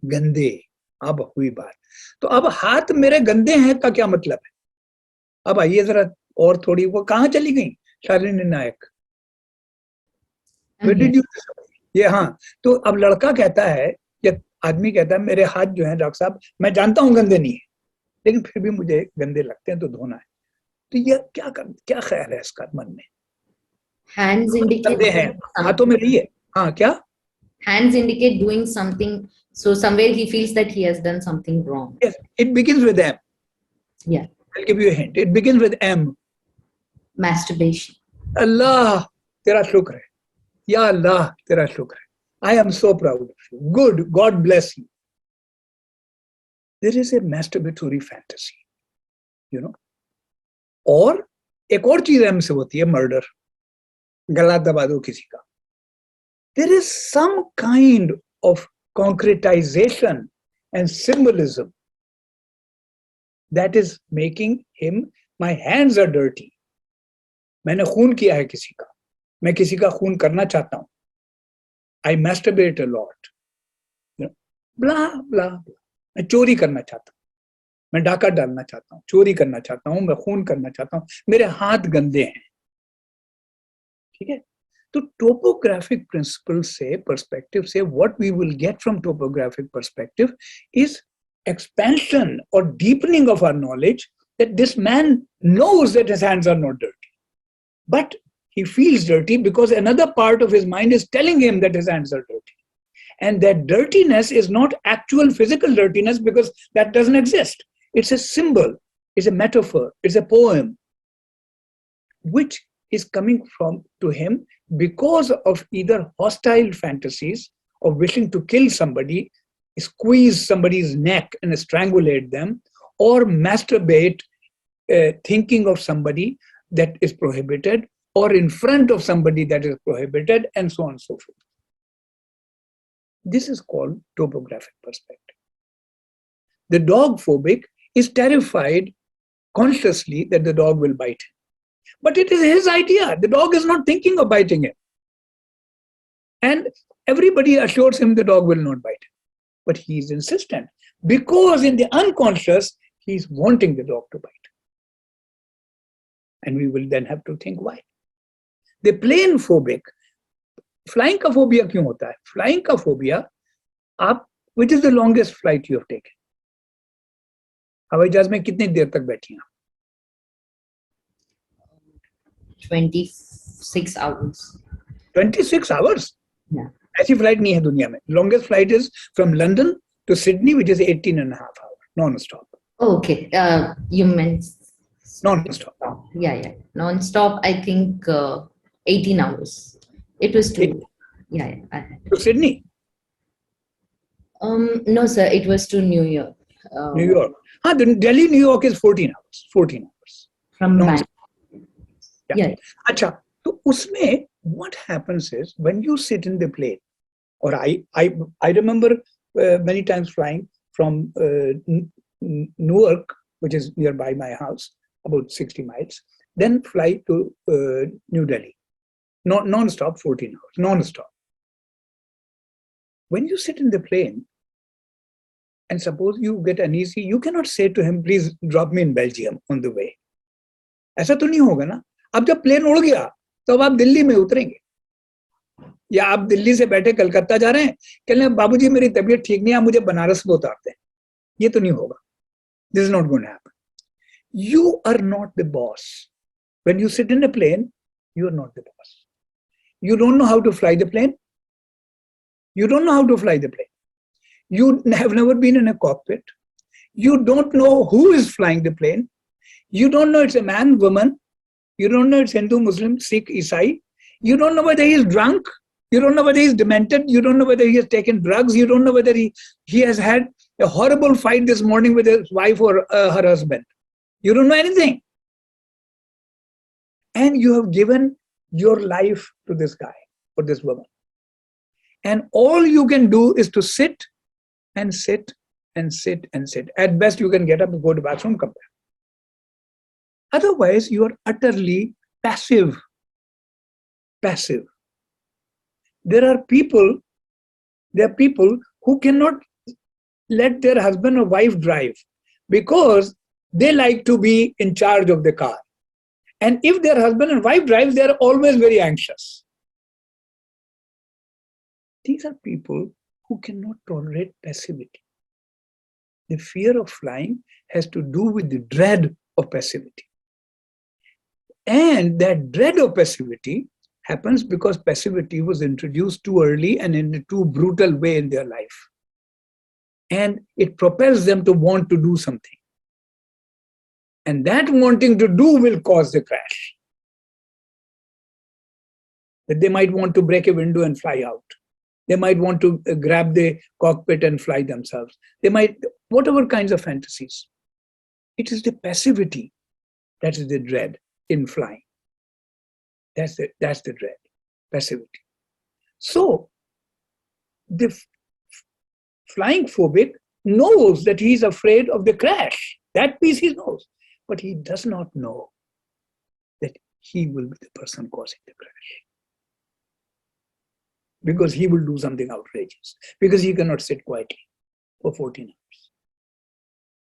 गंदे. अब हुई बात. तो अब हाथ मेरे गंदे हैं का क्या मतलब है? अब आइए जरा और थोड़ी, वो कहाँ चली गई शालिनी नायक? ये हाँ. तो अब लड़का कहता है या आदमी कहता है मेरे हाथ जो हैं डॉक्टर साहब, मैं जानता हूँ गंदे नहीं है, लेकिन फिर भी मुझे गंदे लगते हैं तो धोना है. तो ये क्या ख्याल है इसका मन में? Hands indicate हैं, हाथों में नहीं है. हाँ, क्या? Hands indicate doing something. So somewhere he feels that he has done something wrong. Yes, it begins with M. Yeah. I'll give you a hint. It begins with M. Masturbation. Allah, तेरा शुक्र है. या अल्लाह, तेरा शुक्र है. I am so proud of you. Good. God bless you. There is a masturbatory fantasy, you know. और एक और चीज M से होती है, murder. गला दबा दो किसी का. There is some kind of concretization and symbolism that is making him, my hands are dirty. मैंने खून किया है किसी का, मैं किसी का खून करना चाहता हूं. I masturbate a lot. You know, blah blah blah. मैं चोरी करना चाहता हूं, मैं डाका डालना चाहता हूं, चोरी करना चाहता हूं, मैं खून करना चाहता हूं, मेरे हाथ गंदे हैं. ठीक है? तो टोपोग्राफिक प्रिंसिपल से, पर्सपेक्टिव से, what we will get from topographic perspective is expansion or deepening of our knowledge that this man knows that his hands are not dirty, but he feels dirty because another part of his mind is telling him that his hands are dirty. And that dirtiness is not actual physical dirtiness because that doesn't exist. It's a symbol, it's a metaphor, it's a poem, which is coming from to him because of either hostile fantasies of wishing to kill somebody, squeeze somebody's neck and strangulate them, or masturbate thinking of somebody that is prohibited, or in front of somebody that is prohibited, and so on and so forth. This is called topographic perspective. The dog phobic is terrified consciously that the dog will bite him. But it is his idea. The dog is not thinking of biting him. And everybody assures him the dog will not bite him. But he is insistent because in the unconscious, he is wanting the dog to bite. And we will then have to think why. The plane phobic, flying का phobia क्यों होता है? Flying का phobia, आप, which is the longest flight you have taken? हवाई जहाज में कितनी देर तक बैठी हैं? 26 hours. 26 hours? Yeah. ऐसी flight नहीं है दुनिया में. Longest flight is from London to Sydney, which is 18.5 hours, non-stop. Oh, okay. You meant Non-stop. Yeah. Non-stop, I think 18 hours. It was to, yeah. To Sydney? No, sir, it was to New York. New York. Delhi, New York is 14 hours. 14 hours. From Non-stop. Yeah. अच्छा, तो उसमें what happens is when you sit in the plane, or I remember many times flying from Newark, which is nearby my house, about 60 miles, then fly to New Delhi, non-stop 14 hours, non-stop. When you sit in the plane, and suppose you get uneasy, you cannot say to him, please drop me in Belgium on the way. ऐसा तो नहीं होगा ना. अब जब plane उड़ गया तो अब आप दिल्ली में उतरेंगे, या आप दिल्ली से बैठे कलकत्ता जा रहे हैं, कह रहे हैं बाबूजी मेरी तबीयत ठीक नहीं है, आप मुझे बनारस में उतारते हैं. ये तो नहीं होगा. This is not going to happen. You are not the boss. When you sit in a plane, you are not the boss. You don't know how to fly the plane. You don't know how to fly the plane. You have never been in a cockpit. You don't know who is flying the plane. You don't know it's a man, woman. You don't know it's Hindu, Muslim, Sikh, Isai. You don't know whether he is drunk. You don't know whether he is demented. You don't know whether he has taken drugs. You don't know whether he has had a horrible fight this morning with his wife or her husband. You don't know anything. And you have given your life to this guy or this woman. And all you can do is to sit and sit and sit and sit. At best, you can get up and go to the bathroom, come back. Otherwise, you are utterly passive. Passive. There are people who cannot let their husband or wife drive because they like to be in charge of the car. And if their husband and wife drives, they are always very anxious. These are people who cannot tolerate passivity. The fear of flying has to do with the dread of passivity. And that dread of passivity happens because passivity was introduced too early and in a too brutal way in their life. And it propels them to want to do something. And that wanting to do will cause the crash. That they might want to break a window and fly out. They might want to grab the cockpit and fly themselves. They might, whatever kinds of fantasies. It is the passivity that is the dread in flying. That's the dread, passivity. So, the flying phobic knows that he's afraid of the crash. That piece he knows. But he does not know that he will be the person causing the crash. Because he will do something outrageous. Because he cannot sit quietly for 14 hours.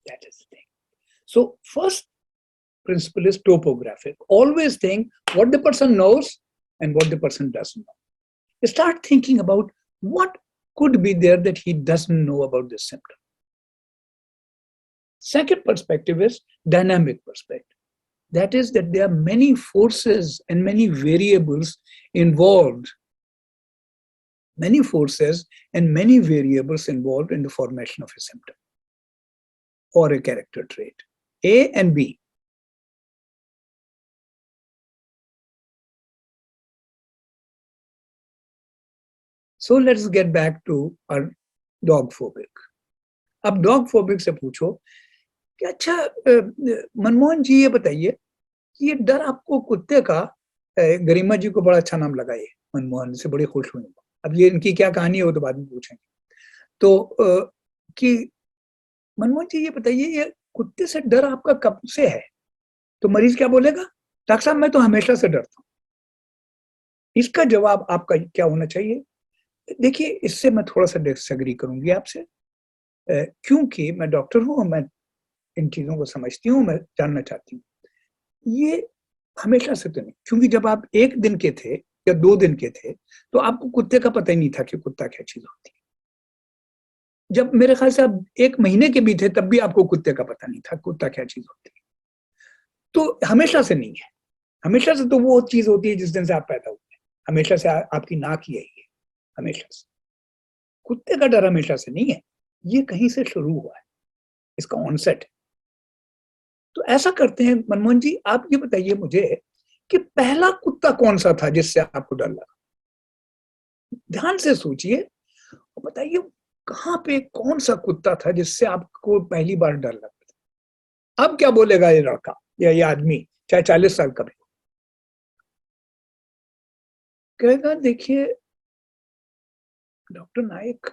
That is the thing. So first principle is topographic. Always think what the person knows and what the person doesn't know. Start thinking about what could be there that he doesn't know about this symptom. Second perspective is dynamic perspective. That is that there are many forces and many variables involved. Many forces and many variables involved in the formation of a symptom or a character trait. A and B. So let's get back to our dog phobic. अब dog phobic से पूछो कि अच्छा मनमोहन जी ये बताइए कि ये डर आपको कुत्ते का गरिमा जी को बड़ा अच्छा नाम लगा ये मनमोहन से बड़ी खुश हुई. अब ये इनकी क्या कहानी है वो तो बाद में पूछेंगे. तो कि मनमोहन जी ये बताइए ये कुत्ते से डर आपका कब से है? तो मरीज क्या बोलेगा? डॉक्टर साहब मैं तो हमेशा से डरता हूँ. इसका जवाब आपका क्या होना चाहिए? देखिए इससे मैं थोड़ा सा डिसएग्री करूंगी आपसे, क्योंकि मैं डॉक्टर हूँ और मैं इन चीजों को समझती हूँ, मैं जानना चाहती हूँ. ये हमेशा से तो नहीं, क्योंकि जब आप 1 दिन के थे या 2 दिन के थे तो आपको कुत्ते का पता ही नहीं था कि कुत्ता क्या चीज होती है. जब मेरे ख्याल से आप 1 महीने के भी थे तब भी आपको कुत्ते का पता नहीं था कुत्ता क्या चीज होती है. तो हमेशा से नहीं है. हमेशा से तो वो चीज होती है जिस दिन से आप पैदा हुए. हमेशा से आपकी नाक यही है. हमेशा से कुत्ते का डर हमेशा से नहीं है. ये कहीं से शुरू हुआ है, इसका ऑनसेट. तो ऐसा करते हैं मनमोहन जी, आप ये बताइए मुझे कि पहला कुत्ता कौन सा था जिससे आपको डर लगा? ध्यान से सोचिए और बताइए कहां पे कौन सा कुत्ता था जिससे आपको पहली बार डर लगा था. अब क्या बोलेगा ये लड़का या ये आदमी, चाहे 40 साल का भी हो? कहेगा देखिए डॉक्टर नायक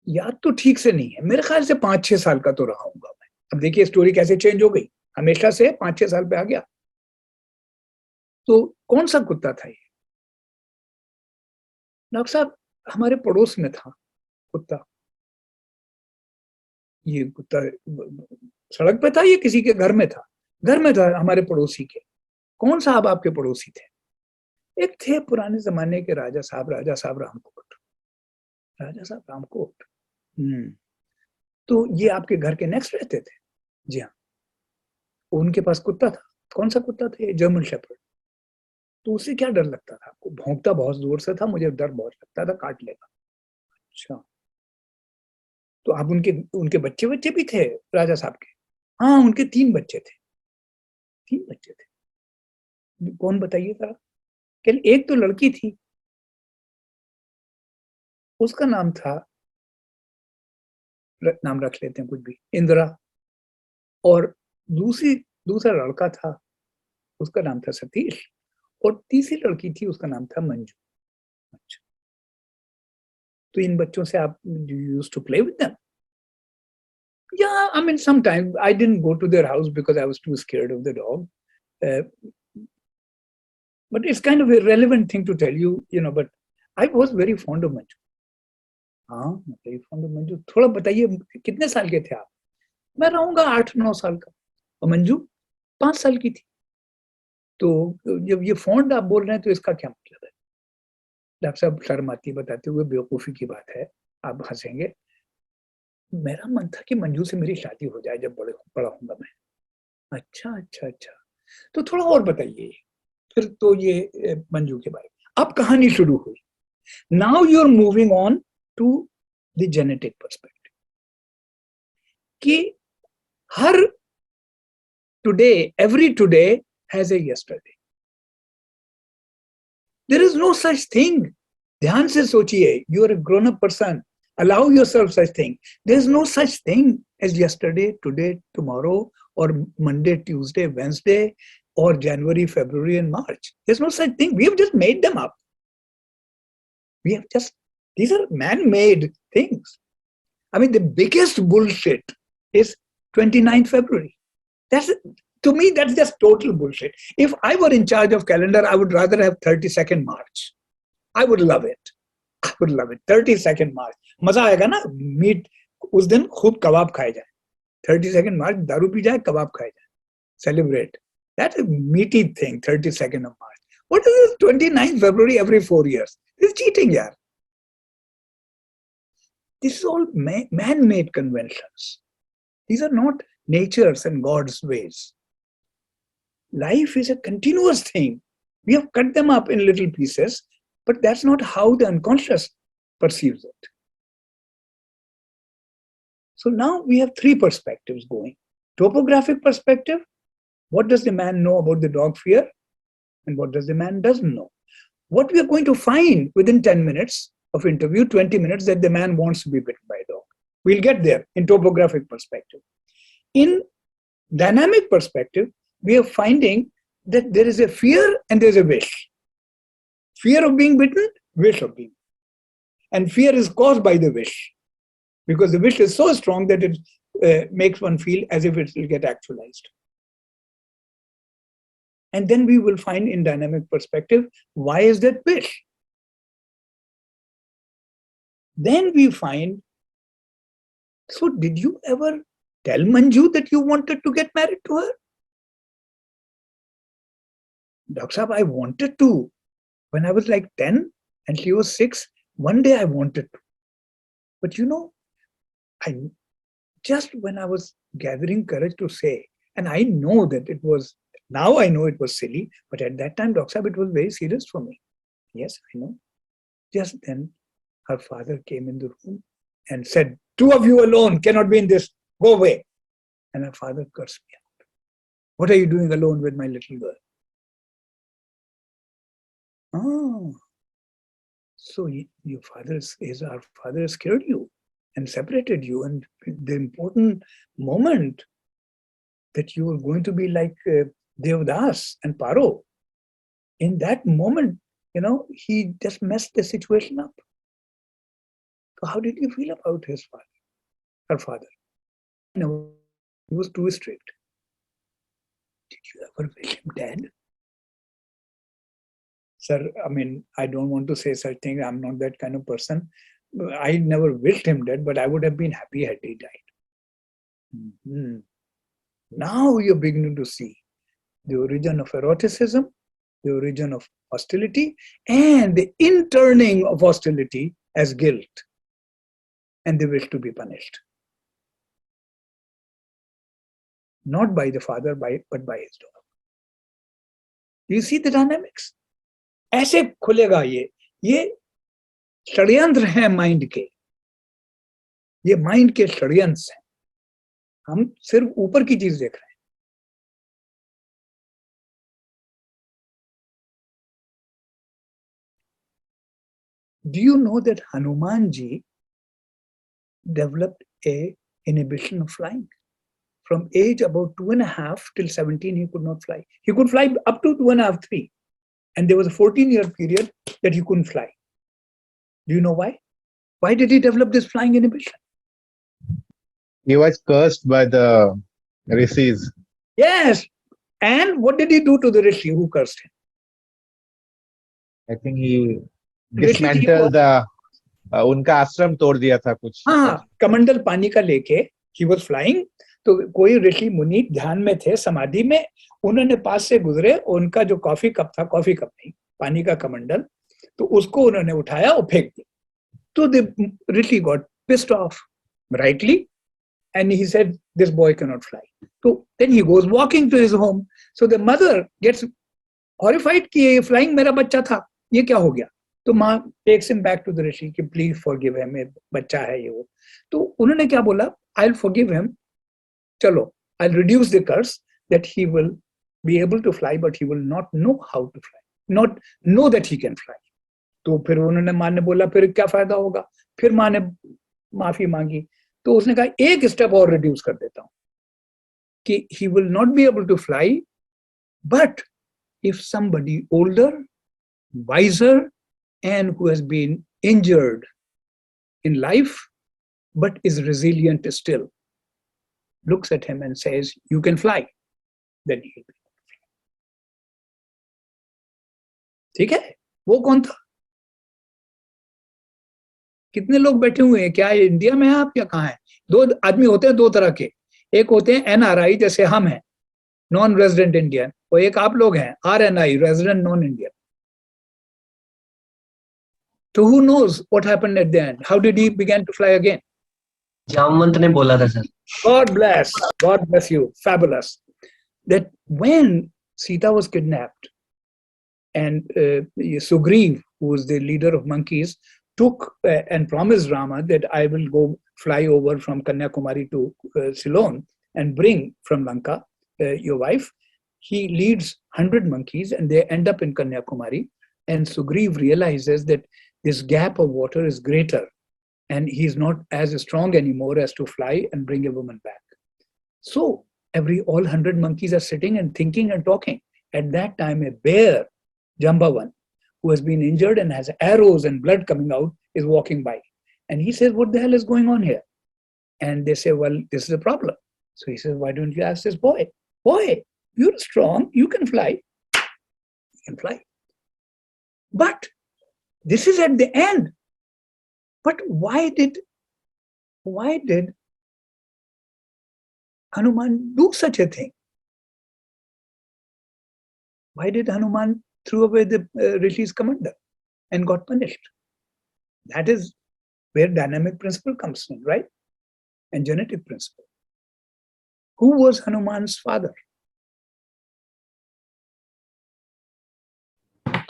याद तो ठीक से नहीं है, मेरे ख्याल से 5-6 साल का तो रहा हूंगा मैं. अब देखिए स्टोरी कैसे चेंज हो गई, हमेशा से 5-6 साल पे आ गया. तो कौन सा कुत्ता था ये? डॉक्टर साहब हमारे पड़ोस में था कुत्ता. ये कुत्ता सड़क पे था, ये किसी के घर में था? घर में था, हमारे पड़ोसी के. कौन साहब आपके पड़ोसी थे? एक थे पुराने जमाने के राजा साहब रामकोट. राजा साहब रामकोट. तो ये आपके घर के नेक्स्ट रहते थे? जी हाँ. उनके पास कुत्ता था. कौन सा कुत्ता था? German shepherd. तो उससे क्या डर लगता था आपको? भौंकता बहुत जोर से था, मुझे डर बहुत लगता था काट लेगा. अच्छा, तो आप उनके बच्चे भी थे राजा साहब के? हाँ, उनके 3 बच्चे थे. 3 बच्चे थे. कौन बताइए जरा? कि एक तो लड़की थी, उसका नाम था, नाम रख लेते हैं कुछ भी, इंदिरा, और दूसरा लड़का था, उसका नाम था सतीश, और तीसरी लड़की थी, उसका नाम था मंजू. अच्छा, तो इन बच्चों से आप used to play with them? Yeah, I mean, sometimes I didn't go to their house because I was too scared of the dog. But it's kind of a relevant thing to tell you, but I was very fond of Manju. हाँ, very fond of Manju. थोड़ा बताइए कितने साल के थे आप? मैं रहूंगा 8-9 साल का, और मंजू 5 साल की थी. तो जब ये फॉन्ड आप बोल रहे हैं तो इसका क्या मतलब है? डॉक्टर साहब शर्म आती बताते हुए, बेवकूफी की बात है, आप हंसेंगे. मेरा मन था कि मंजू से मेरी शादी हो जाए जब बड़ा होऊंगा मैं. अच्छा अच्छा अच्छा, तो थोड़ा और बताइए. फिर तो ये मंजू के बारे में अब कहानी शुरू हुई. Now you are moving on to the genetic perspective, कि हर today, every today has a yesterday. There is no such thing. ध्यान से सोचिए, you are a grown up person. Allow yourself such thing. There is no such thing as yesterday, today, tomorrow, or Monday, Tuesday, Wednesday, or January, February, and March. There's no such thing. We have just made them up. These are man-made things. I mean, the biggest bullshit is 29th February. To me, that's just total bullshit. If I were in charge of calendar, I would rather have 32nd March. I would love it. I would love it. 32nd March. मजा आएगा ना, meet उस दिन खूब कबाब खाए जाए. 32nd March दारू P जाए, कबाब खाए जाए. Celebrate. That's a meaty thing, 32nd of March. What is this 29th February every 4 years? This is cheating, yaar. This is all man-made conventions. These are not nature's and God's ways. Life is a continuous thing. We have cut them up in little pieces, but that's not how the unconscious perceives it. So now we have 3 perspectives going. Topographic perspective, what does the man know about the dog fear? And what does the man doesn't know? What we are going to find within 10 minutes of interview, 20 minutes, that the man wants to be bitten by a dog. We'll get there in topographic perspective. In dynamic perspective, we are finding that there is a fear and there is a wish. Fear of being bitten, wish of being bitten. And fear is caused by the wish, because the wish is so strong that it makes one feel as if it will get actualized. And then we will find in dynamic perspective, why is that wish? Then we find, so did you ever tell Manju that you wanted to get married to her? Doctor Saab, I wanted to. When I was like 10 and she was 6, one day I wanted to. But when I was gathering courage to say, and I know that it was, now I know it was silly, but at that time, Doctor Saab, it was very serious for me. Yes, I know. Just then, her father came in the room and said, 2 of you alone cannot be in this, go away. And her father cursed me out. What are you doing alone with my little girl? Oh, so our father scared you and separated you, and the important moment that you were going to be like Devdas and Paro, in that moment, he just messed the situation up. So how did you feel about her father? No, he was too strict. Did you ever wish him dead? Sir, I mean, I don't want to say such things. I'm not that kind of person. I never wished him dead, but I would have been happy had he died. Mm-hmm. Now you're beginning to see the origin of eroticism, the origin of hostility, and the interning of hostility as guilt and the wish to be punished. Not by the father, but by his dog. You see the dynamics? ऐसे खुलेगा ये षड्यंत्र है mind के, ये mind के षड्यंत्र हैं. हम सिर्फ ऊपर की चीज देख रहे हैं. Do you know that Hanuman ji developed a inhibition of flying? From age about 2.5 till 17, he could not fly. He could fly up to 2.5, 3. And there was a 14-year period that he couldn't fly. Do you know why? Why did he develop this flying inhibition? He was cursed by the rishis. Yes. And what did he do to the rishi who cursed him? I think he Rishi dismantled the उनका आश्रम तोड़ दिया था कुछ. हाँ, कमंडल पानी का लेके he was flying. तो कोई ऋषि मुनि ध्यान में थे, समाधि में, उन्होंने पास से गुजरे, उनका जो कॉफी कप था, कॉफी कप नहीं, पानी का कमंडल, तो उसको उन्होंने उठाया और फेंक दिया. तो the rishi got pissed off, rightly, and he said, this boy cannot fly. So then he goes walking to his home. So the mother gets horrified कि ये flying मेरा बच्चा था, ये क्या हो गया? तो माँ takes him back to the rishi कि please forgive him, ये बच्चा है ये वो. तो उन्होंने क्या बोला? I'll forgive him. चलो, I'll reduce the curse that he will be able to fly, but he will not know how to fly, not know that he can fly. तो फिर उन्होंने माँ ने बोला फिर क्या फायदा होगा? फिर माँ ने माफी मांगी. तो उसने कहा एक स्टेप और रिड्यूस कर देता हूँ कि he will not be able to fly, but if somebody older, wiser, and who has been injured in life but is resilient still, looks at him and says, you can fly, then he'll be able to fly. ठीक है? वो कौन था? कितने लोग बैठे हुए हैं? क्या इंडिया में है आप या कहाँ है? दो आदमी होते हैं दो तरह के. एक होते हैं NRI जैसे हम हैं, नॉन रेजिडेंट इंडियन, और एक आप लोग हैं RNI, resident non Indian. So who knows what happened at the end? How did he begin to fly again? Jamwant ने बोला था sir. God bless you, fabulous. That when Sita was kidnapped and Sugriv, who was the leader of monkeys, took and promised Rama that I will go fly over from Kanyakumari to Ceylon and bring from Lanka your wife. He leads 100 monkeys and they end up in Kanyakumari, and Sugriv realizes that this gap of water is greater and he's not as strong anymore as to fly and bring a woman back. So all 100 monkeys are sitting and thinking and talking. At that time, a bear, Jambavan, who has been injured and has arrows and blood coming out, is walking by. And he says, what the hell is going on here? And they say, well, this is a problem. So he says, why don't you ask this boy? Boy, you're strong, you can fly. You can fly. But this is at the end. But why did Hanuman do such a thing? Why did Hanuman throw away the Rishi's commander and got punished? That is where dynamic principle comes in, right? And genetic principle. Who was Hanuman's father?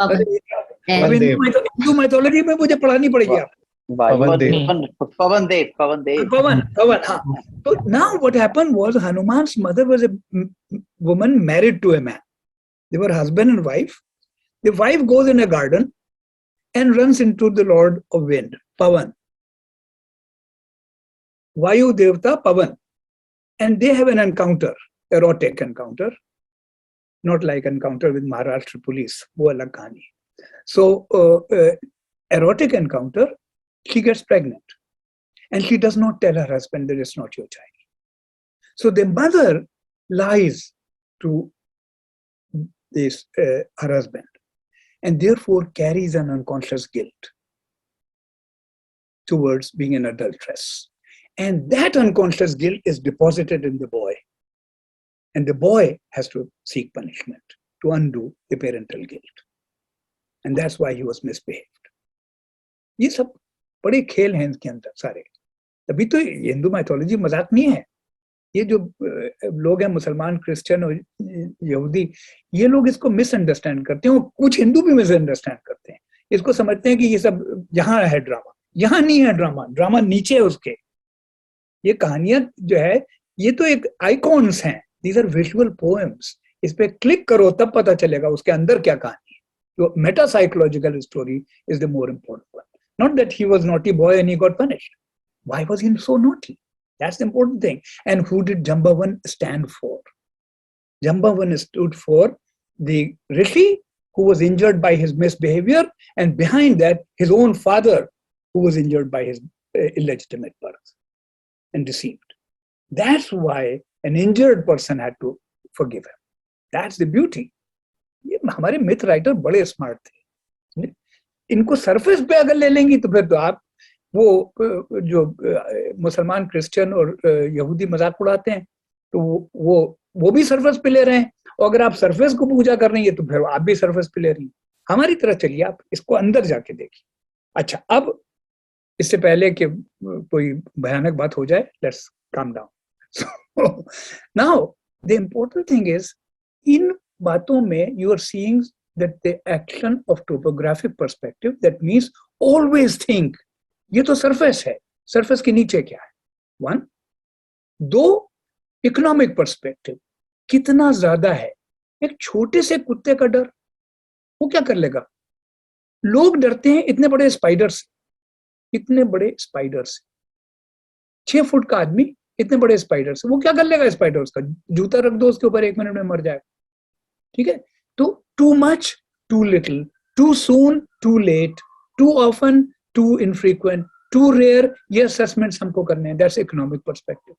अब Hindu mythology में मुझे पढ़ानी पड़ेगी आप. Pavan. हाँ. So now what happened was Hanuman's mother was a woman married to a man. They were husband and wife. The wife goes in a garden and runs into the Lord of Wind, Pavan. Vayu Devta, Pavan. And they have an encounter, erotic encounter. Not like encounter with Maharashtra police. वो अलग कहानी. So erotic encounter, she gets pregnant. And she does not tell her husband that it's not your child. So the mother lies to this her husband and therefore carries an unconscious guilt towards being an adulteress. And that unconscious guilt is deposited in the boy. And the boy has to seek punishment to undo the parental guilt. And that's why he was misbehaved. ये सब बड़े खेल हैं इनके अंदर सारे. तभी तो हिंदू माइथोलॉजी मजाक नहीं है. ये जो लोग हैं मुसलमान, क्रिश्चियन और यहूदी, ये लोग इसको मिसअंडरस्टैंड करते हैं और कुछ हिंदू भी मिसअंडरस्टैंड करते हैं. इसको समझते हैं कि ये सब यहाँ है ड्रामा. यहाँ नहीं है ड्रामा. ड्रामा नीचे है उसके. ये कहानियां जो है ये तो एक आइकॉन्स हैं. These are visual poems. इस पे क्लिक करो तब पता चलेगा उसके अंदर क्या कहानी है. तो metapsychological story is the more important one. Not that he was naughty boy and he got punished. Why was he so naughty? That's the important thing. And who did Jambavan stand for? Jambavan stood for the Rishi who was injured by his misbehavior, and behind that, his own father who was injured by his illegitimate birth and deceived. That's why an injured person had to forgive him. That's the beauty. ये हमारे myth writer बड़े smart थे. इनको surface पे अगर ले लेंगी तो फिर तो आप वो जो मुसलमान, क्रिश्चियन और यहूदी मजाक उड़ाते हैं तो वो भी सरफेस पे ले रहे हैं. और अगर आप सरफेस को पूजा कर रही है तो फिर आप भी सरफेस पे ले रही हैं. हमारी तरह चलिए, आप इसको अंदर जाके देखिए. अच्छा, अब इससे पहले कि कोई भयानक बात हो जाए, let's calm down. So now the important thing is, इन बातों में you are seeing that the action of topographic perspective, that means always think, ये तो सरफेस है, सरफेस के नीचे क्या है. 1. 2. इकोनॉमिक पर्सपेक्टिव, कितना ज्यादा है. एक छोटे से कुत्ते का डर, वो क्या कर लेगा. लोग डरते हैं इतने बड़े स्पाइडर से, इतने बड़े स्पाइडर से. 6 फुट का आदमी इतने बड़े स्पाइडर से, वो क्या कर लेगा. स्पाइडर उसका जूता रख दो उसके ऊपर, 1 मिनट में मर जाएगा. ठीक है. तो too much, too little, too soon, too late, too often, too infrequent, too rare, ये असेसमेंट्स हमको करने हैं. That's economic perspective.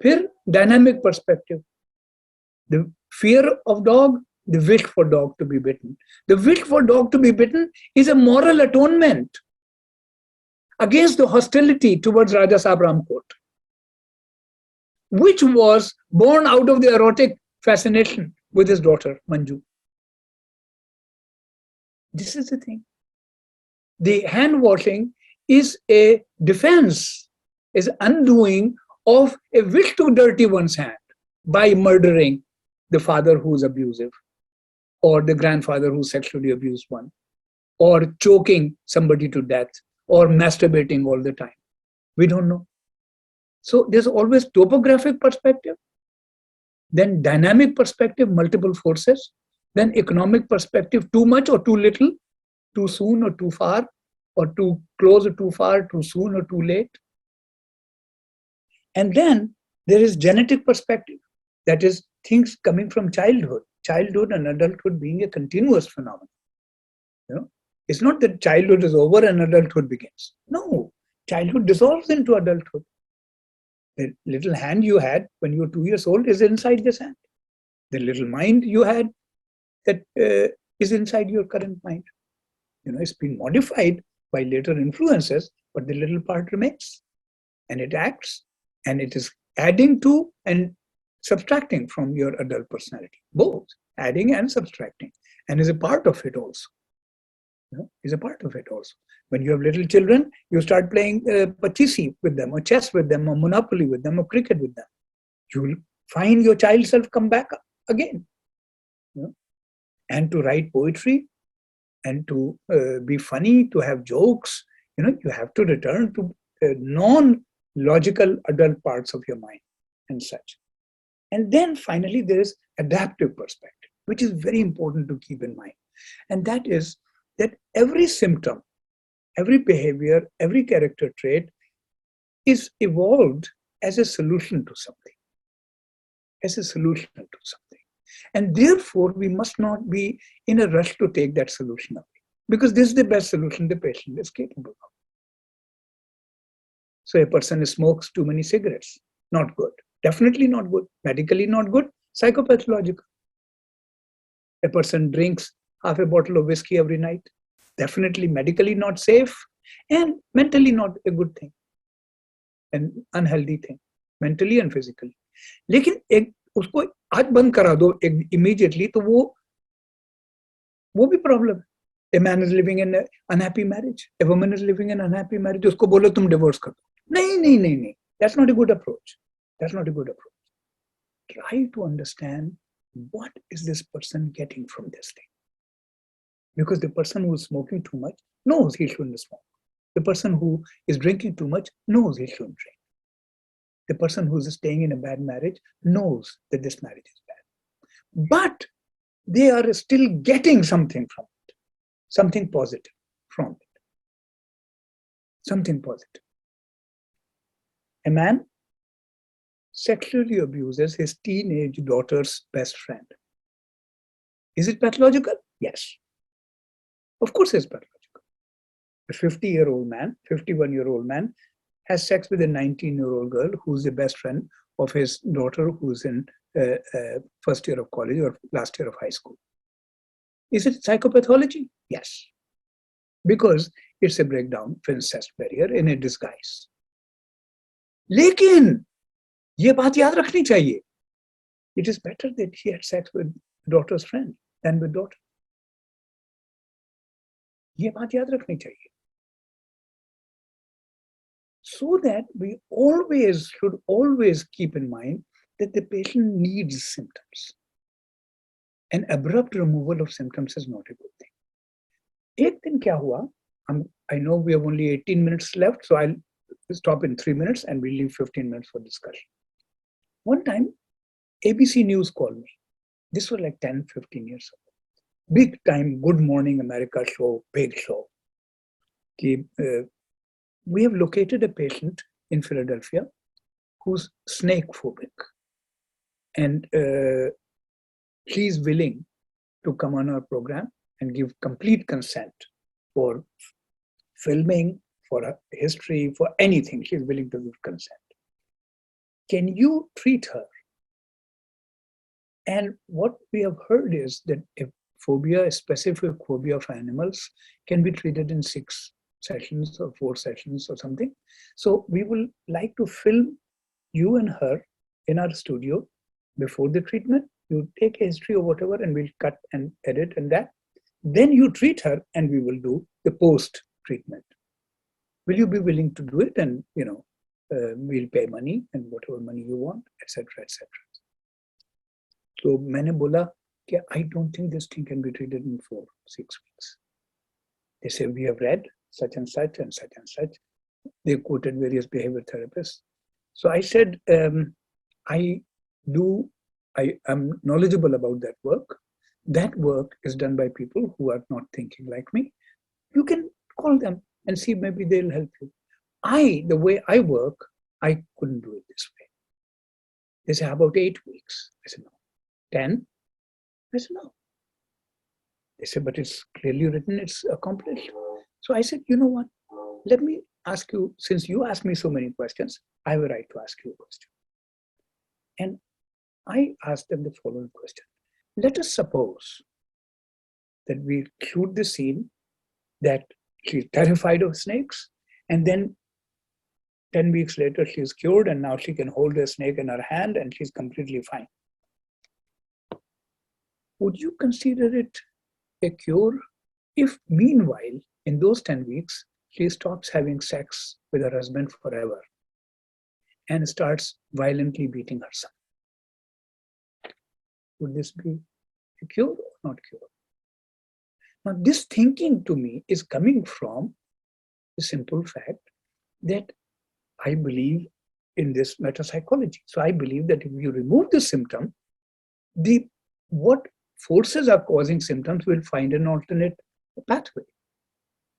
फिर dynamic perspective, the fear of dog, the wish for dog to be bitten. The wish for dog to be bitten is a moral atonement against the hostility towards Raja Sahib Ramkot, which was born out of the erotic fascination with his daughter Manju. This is the thing. The hand washing is a defense, is undoing of a wish to dirty one's hand by murdering the father who's abusive, or the grandfather who sexually abused one, or choking somebody to death, or masturbating all the time. We don't know. So there's always topographic perspective, then dynamic perspective, multiple forces, then economic perspective, too much or too little, too soon or too far, or too close or too far, too soon or too late. And then there is genetic perspective, that is things coming from childhood and adulthood being a continuous phenomenon. You know, it's not that childhood is over and adulthood begins. No, childhood dissolves into adulthood. The little hand you had when you were 2 years old is inside this hand. The little mind you had that is inside your current mind. You know, it's been modified by later influences, but the little part remains, and it acts, and it is adding to and subtracting from your adult personality, both adding and subtracting, and is a part of it also. You know, is a part of it also. When you have little children, you start playing pachisi with them, or chess with them, or monopoly with them, or cricket with them. You will find your child self come back again. You know? And to write poetry, and to be funny, to have jokes, you know, you have to return to non-logical adult parts of your mind and such. And then finally, there is adaptive perspective, which is very important to keep in mind. And that is that every symptom, every behavior, every character trait is evolved as a solution to something, as a solution to something. And therefore, we must not be in a rush to take that solution away, because this is the best solution the patient is capable of. So a person smokes too many cigarettes, not good. Definitely not good. Medically not good. Psychopathological. A person drinks half a bottle of whiskey every night. Definitely medically not safe, and mentally not a good thing. An unhealthy thing, mentally and physically. लेकिन एक उसको आज बंद करा दो immediately, तो वो भी problem. A man is living in an unhappy marriage. A woman is living in an unhappy marriage. उसको बोलो तुम divorce कर दो. नहीं. That's not a good approach. That's not a good approach. Try to understand what is this person getting from this thing. Because the person who is smoking too much knows he shouldn't smoke. The person who is drinking too much knows he shouldn't drink. The person who is staying in a bad marriage knows that this marriage is bad. But they are still getting something from it, something positive. from it. Something positive. A man sexually abuses his teenage daughter's best friend. Is it pathological? Yes. Of course it's pathological. A 50-year-old man, 51-year-old man has sex with a 19-year-old girl who's the best friend of his daughter who's in first year of college or last year of high school. Is it psychopathology? Yes. Because it's a breakdown of incest barrier in a disguise. लेकिन ये बात याद रखनी चाहिए. It is better that he had sex with daughter's friend than with daughter. ये बात याद रखनी चाहिए. So that we should always keep in mind that the patient needs symptoms. An abrupt removal of symptoms is not a good thing. एक दिन क्या हुआ? I know we have only 18 minutes left, so I'll stop in 3 minutes and we'll leave 15 minutes for discussion. One time, ABC News called me. This was like 10, 15 years ago. Big time Good Morning America show, big show. We have located a patient in Philadelphia who's snake phobic. And she's willing to come on our program and give complete consent for filming, for a history, for anything. She's willing to give consent. Can you treat her? And what we have heard is that a phobia, a specific phobia of animals, can be treated in 6 sessions or 4 sessions or something. So we will like to film you and her in our studio before the treatment. You take a history or whatever and we'll cut and edit and that. Then you treat her and we will do the post-treatment. Will you be willing to do it? And, we'll pay money and whatever money you want, etc., etc. So मैंने बोला कि I don't think this thing can be treated in 4-6 weeks. They say we have read such and such and such and such. They quoted various behavior therapists. So I said, I am knowledgeable about that work. That work is done by people who are not thinking like me. You can call them and see maybe they'll help you. The way I work, I couldn't do it this way. They say, how about 8 weeks? I said, no. 10? I said, no. They said, but it's clearly written, it's accomplished. So I said, you know what? Let me ask you, since you asked me so many questions, I have a right to ask you a question. And I asked them the following question. Let us suppose that we shoot the scene that she's terrified of snakes, and then 10 weeks later she's cured and now she can hold a snake in her hand and she's completely fine. Would you consider it a cure if meanwhile, in those 10 weeks, she stops having sex with her husband forever and starts violently beating her son? Would this be a cure or not cure? Now, this thinking to me is coming from the simple fact that I believe in this metapsychology. So I believe that if you remove the symptom, what forces are causing symptoms will find an alternate pathway.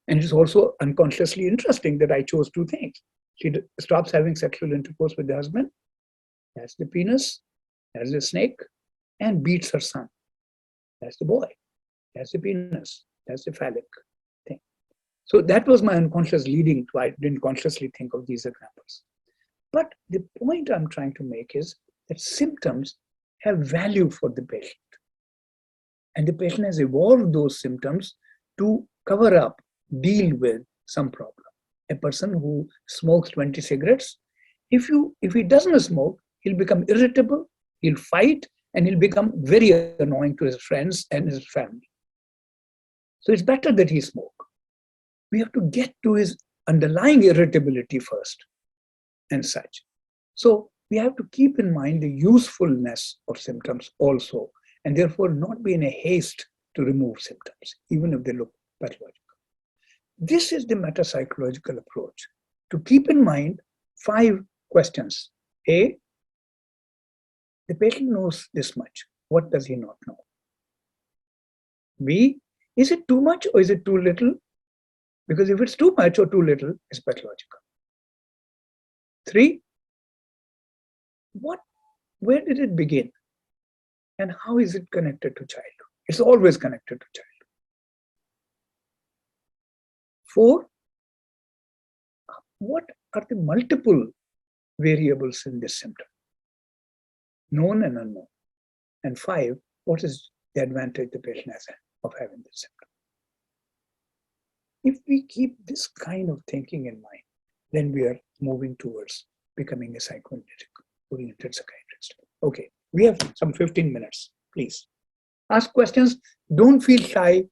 And it's also unconsciously interesting that I chose 2 things. She stops having sexual intercourse with the husband, that's the penis, that's the snake, and beats her son. That's the boy, that's the penis, that's the phallic thing. So that was my unconscious leading to, I didn't consciously think of these examples. But the point I'm trying to make is that symptoms have value for the patient. And the patient has evolved those symptoms to cover up, deal with some problem. A person who smokes 20 cigarettes, if he doesn't smoke, he'll become irritable, he'll fight, and he'll become very annoying to his friends and his family. So it's better that he smoke. We have to get to his underlying irritability first and such. So we have to keep in mind the usefulness of symptoms also, and therefore not be in a haste to remove symptoms, even if they look pathological. This is the metapsychological approach, to keep in mind 5 questions. A, the patient knows this much. What does he not know? B, is it too much or is it too little? Because if it's too much or too little, it's pathological. 3, where did it begin? And how is it connected to childhood? It's always connected to childhood. 4, what are the multiple variables in this symptom? Known and unknown. And 5, what is the advantage the patient has of having this symptom? If we keep this kind of thinking in mind, then we are moving towards becoming a psychoanalytic oriented psychiatrist. Okay, we have some 15 minutes, please. Ask questions, don't feel shy,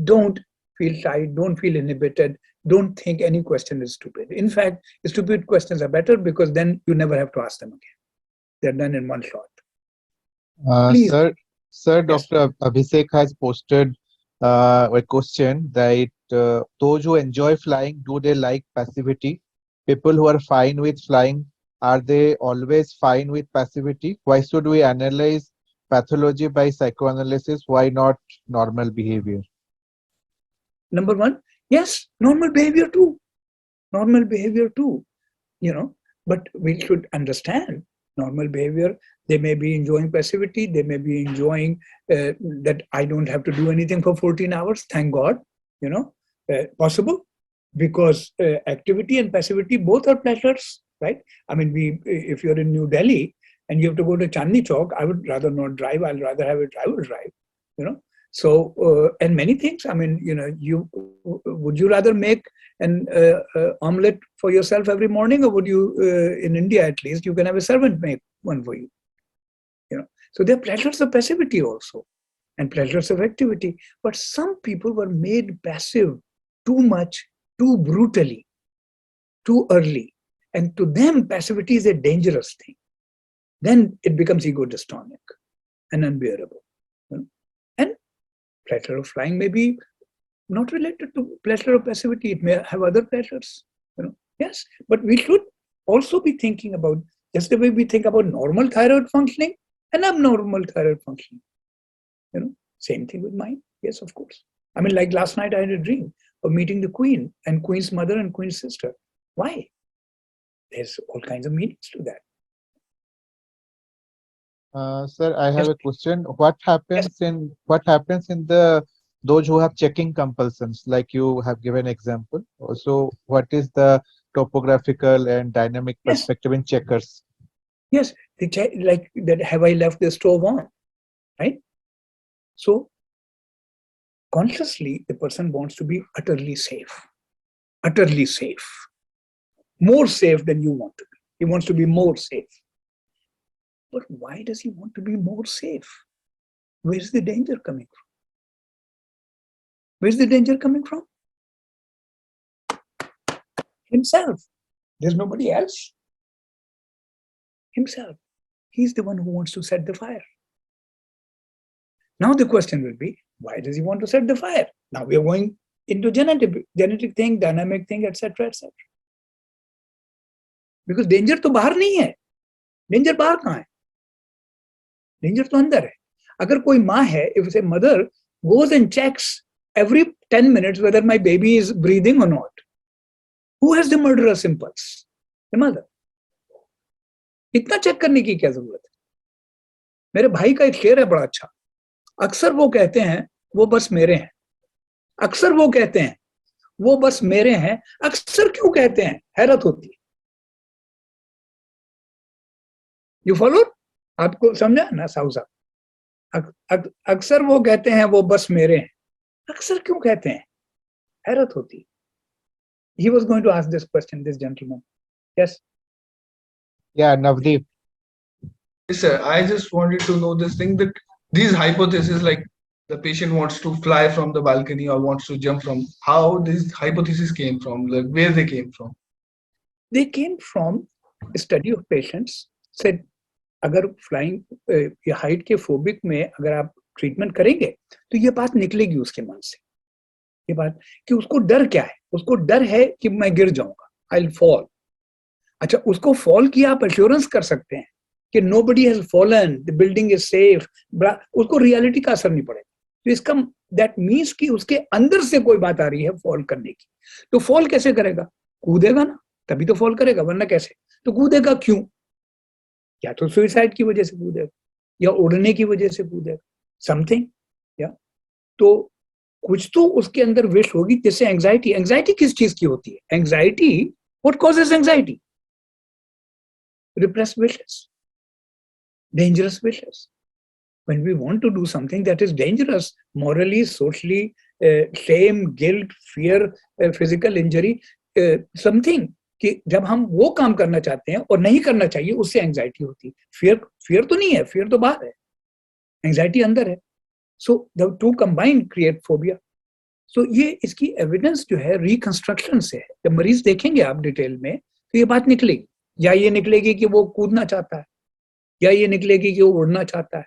don't feel inhibited, don't think any question is stupid. In fact, stupid questions are better because then you never have to ask them again. They're done in one shot. Please. Sir, Yes. Dr. Abhishek has posted a question that those who enjoy flying, do they like passivity? People who are fine with flying, are they always fine with passivity? Why should we analyze pathology by psychoanalysis? Why not normal behavior? Number 1, yes, normal behavior too. Normal behavior too, but we should understand normal behavior. They may be enjoying passivity. They may be enjoying that I don't have to do anything for 14 hours. Thank God, possible, because activity and passivity both are pleasures, right? I mean, if you're in New Delhi and you have to go to Chandni Chowk, I would rather not drive. I'll rather have a driver drive, So, and many things, I mean, would you rather make an omelette for yourself every morning, or would you, in India at least, you can have a servant make one for you, So there are pleasures of passivity also, and pleasures of activity. But some people were made passive too much, too brutally, too early. And to them, passivity is a dangerous thing. Then it becomes ego dystonic and unbearable. And pleasure of flying may be not related to pleasure of passivity. It may have other pleasures. Yes, but we should also be thinking about, just the way we think about normal thyroid functioning and abnormal thyroid functioning. Same thing with mind. Yes, of course. I mean, like last night I had a dream of meeting the Queen and Queen's mother and Queen's sister. Why? There's all kinds of meanings to that. Sir, I have a question. What happens in those who have checking compulsions, like you have given example? Also, what is the topographical and dynamic perspective in checkers? Yes, they check, like that. Have I left the stove on? Right. So consciously, the person wants to be utterly safe, more safe than you want to be. He wants to be more safe. But why does he want to be more safe? Where's the danger coming from? Where's the danger coming from? Himself. There's nobody else. Himself. He's the one who wants to set the fire. Now the question will be, why does he want to set the fire? Now we are going into genetic thing, dynamic thing, etc., etc. Because danger तो बाहर नहीं है. Danger बाहर कहाँ है? Danger तो अंदर है. अगर कोई माँ है, if a mother goes and checks every 10 minutes whether my baby is breathing or not, who has the murderous impulse? The mother. इतना चेक करने की क्या जरूरत है? मेरे भाई का एक शेर है बड़ा अच्छा. अक्सर वो कहते हैं वो बस मेरे हैं. अक्सर वो कहते हैं वो बस मेरे हैं. अक्सर क्यों कहते हैं? हैरत होती है. You follow? आपको समझा ना साहू साहब? अक्सर वो कहते हैं वो बस मेरे हैं. अक्सर क्यों कहते हैं? हैरत होती है. He was going to ask this question, this gentleman. Yes. Yeah, Navdeep. Yes, sir. I just wanted to know this thing, that these hypotheses, like the patient wants to fly from the balcony or wants to jump from, how these hypotheses came from, like where they came from? They came from a study of patients. Said, अगर flying या height के phobic में अगर आप treatment करेंगे तो ये बात निकलेगी उसके मन से. ये बात कि उसको डर क्या है? उसको डर है कि मैं गिर जाऊंगा, आई विल फॉल. अच्छा, उसको फॉल की आप एश्योरेंस कर सकते हैं कि nobody has fallen, the building is safe. उसको रियलिटी का असर नहीं पड़ेगा. तो इसका दैट मीन्स कि उसके अंदर से कोई बात आ रही है फॉल करने की। तो फॉल कैसे करेगा? कूदेगा ना, तभी तो फॉल करेगा, वरना कैसे? तो कूदेगा क्यों? या तो सुइसाइड की वजह से कूदेगा, या उड़ने की वजह से कूदेगा, समथिंग। या तो कुछ तो उसके अंदर विश होगी, जैसे एंजाइटी। एंजाइटी किस चीज की होती है? Anxiety, what causes anxiety? repressed wishes, dangerous wishes. When we want to do something that is dangerous, morally, socially, shame, guilt, fear, physical injury, something, कि जब हम वो काम करना चाहते हैं और नहीं करना चाहिए, उससे एंजाइटी होती है। फियर तो नहीं है, फियर तो बाहर है, एंजाइटी अंदर है। So the two combined create phobia. So ये इसकी एविडेंस जो है रिकंस्ट्रक्शन से है। जब मरीज देखेंगे आप डिटेल में, तो ये बात निकलेगी। या ये निकलेगी कि वो कूदना चाहता है, या ये निकलेगी कि वो उड़ना चाहता है,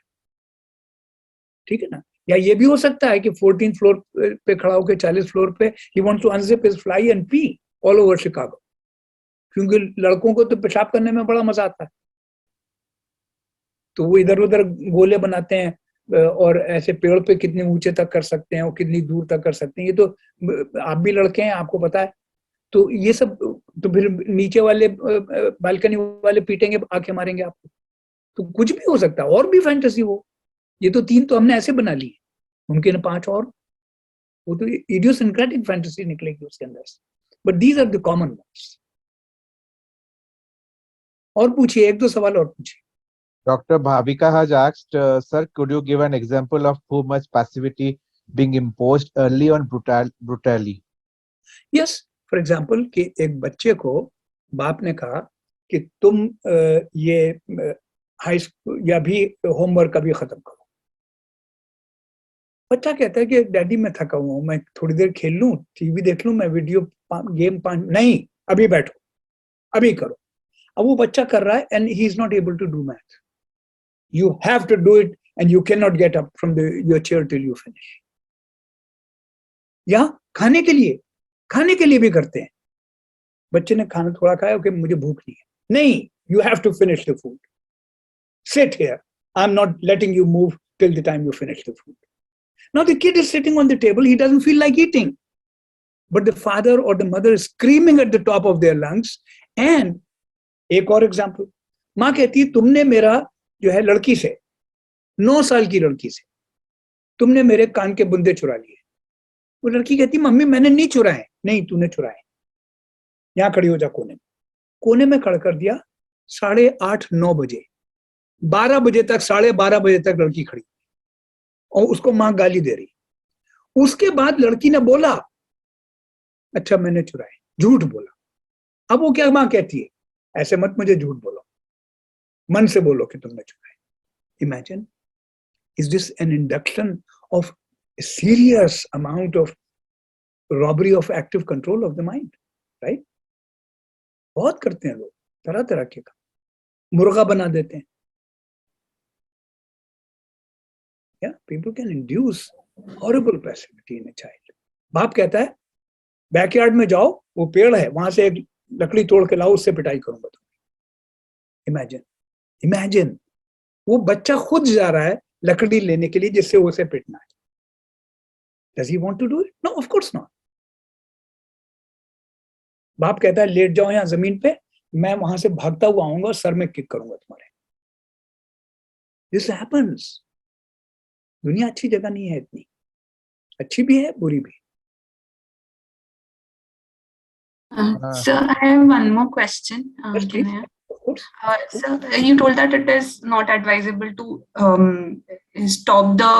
ठीक है ना। या ये भी हो सकता है कि 14th फ्लोर पे खड़ा होकर 40 फ्लोर पे ही wants to unzip his fly and pee all over Chicago, क्योंकि लड़कों को तो पेशाब करने में बड़ा मजा आता है। तो वो इधर उधर गोले बनाते हैं और ऐसे पेड़ पे कितने ऊंचे तक कर सकते हैं और कितनी दूर तक कर सकते हैं। ये तो आप भी लड़के हैं, आपको पता है। तो ये सब, तो फिर नीचे वाले बालकनी वाले पीटेंगे, आंखें मारेंगे आपको। तो कुछ भी हो सकता है, और भी फैंटेसी हो। ये तो 3 तो हमने ऐसे बना ली, मुमकिन है 5 और। वो तो इडियोसिंक्रेटिक फैंटेसी निकलेगी उसके अंदर से। But these are the common ones. और पूछिए, 1-2 सवाल और पूछिए। Dr. Bhavika has asked, sir, could you give an example of too much passivity being imposed early on brutally? Yes, for example कि एक बच्चे को बाप ने कहा कि तुम ये हाई स्कूल या भी होमवर्क अभी खत्म करो। बच्चा कहता है कि डैडी मैं थका हुआ हूं, मैं थोड़ी देर खेल लूं, टीवी देख लूं, मैं वीडियो गेम नहीं, अभी बैठो, अभी करो। अब वो बच्चा कर रहा है and he is not able to do math. You have to do it and you can not get up from your chair till you finish. या खाने के लिए भी करते हैं। बच्चे ने खाना थोड़ा खाया, ओके मुझे भूख नहीं है, नहीं, you have to finish the food, sit here, I am not letting you move till the time you finish the food. Now the kid is sitting on the table, he doesn't feel like eating, but the father or the mother is screaming at the top of their lungs. And एक और example, माँ कहती है तुमने मेरा जो है लड़की से, 9 साल की लड़की से तुमने मेरे कान के बुंदे चुरा लिए। वो लड़की कहती मम्मी मैंने नहीं चुराए। नहीं, तूने चुराए। यहाँ खड़ी हो जा, कोने में खड़ा कर दिया। 8:30-9 बजे, 12 बजे तक, 12:30 बजे तक लड़की खड़ी और उसको मां गाली दे रही। उसके बाद लड़की ने बोला अच्छा मैंने चुराए, झूठ बोला। अब वो क्या मां कहती है, ऐसे मत मुझे झूठ बोलो, मन से बोलो कि तुमने चुराए। Imagine, is this N induction of serious amount of robbery of active control of the mind, right. बहुत करते हैं लोग, तरह तरह के काम, मुर्गा बना देते हैं। Yeah, people can induce horrible passivity in a child. बाप कहता है बैकयार्ड में जाओ, वो पेड़ है, वहां से एक लकड़ी तोड़ के लाओ, उससे पिटाई करूंगा तुम्हें। इमेजिन, वो बच्चा खुद जा रहा है लकड़ी लेने के लिए जिससे उसे पिटना है। Does he want to do it? No, of course not. बाप कहता है लेट जाओ यहाँ जमीन पे, मैं वहां से भागता हुआ आऊंगा और सर में किक करूंगा तुम्हारे। This happens. दुनिया अच्छी जगह नहीं है, इतनी अच्छी भी है, बुरी भी। Sir, I have one more question. Yes, Can please. I? Of course. Sir, you told that it is not advisable to stop the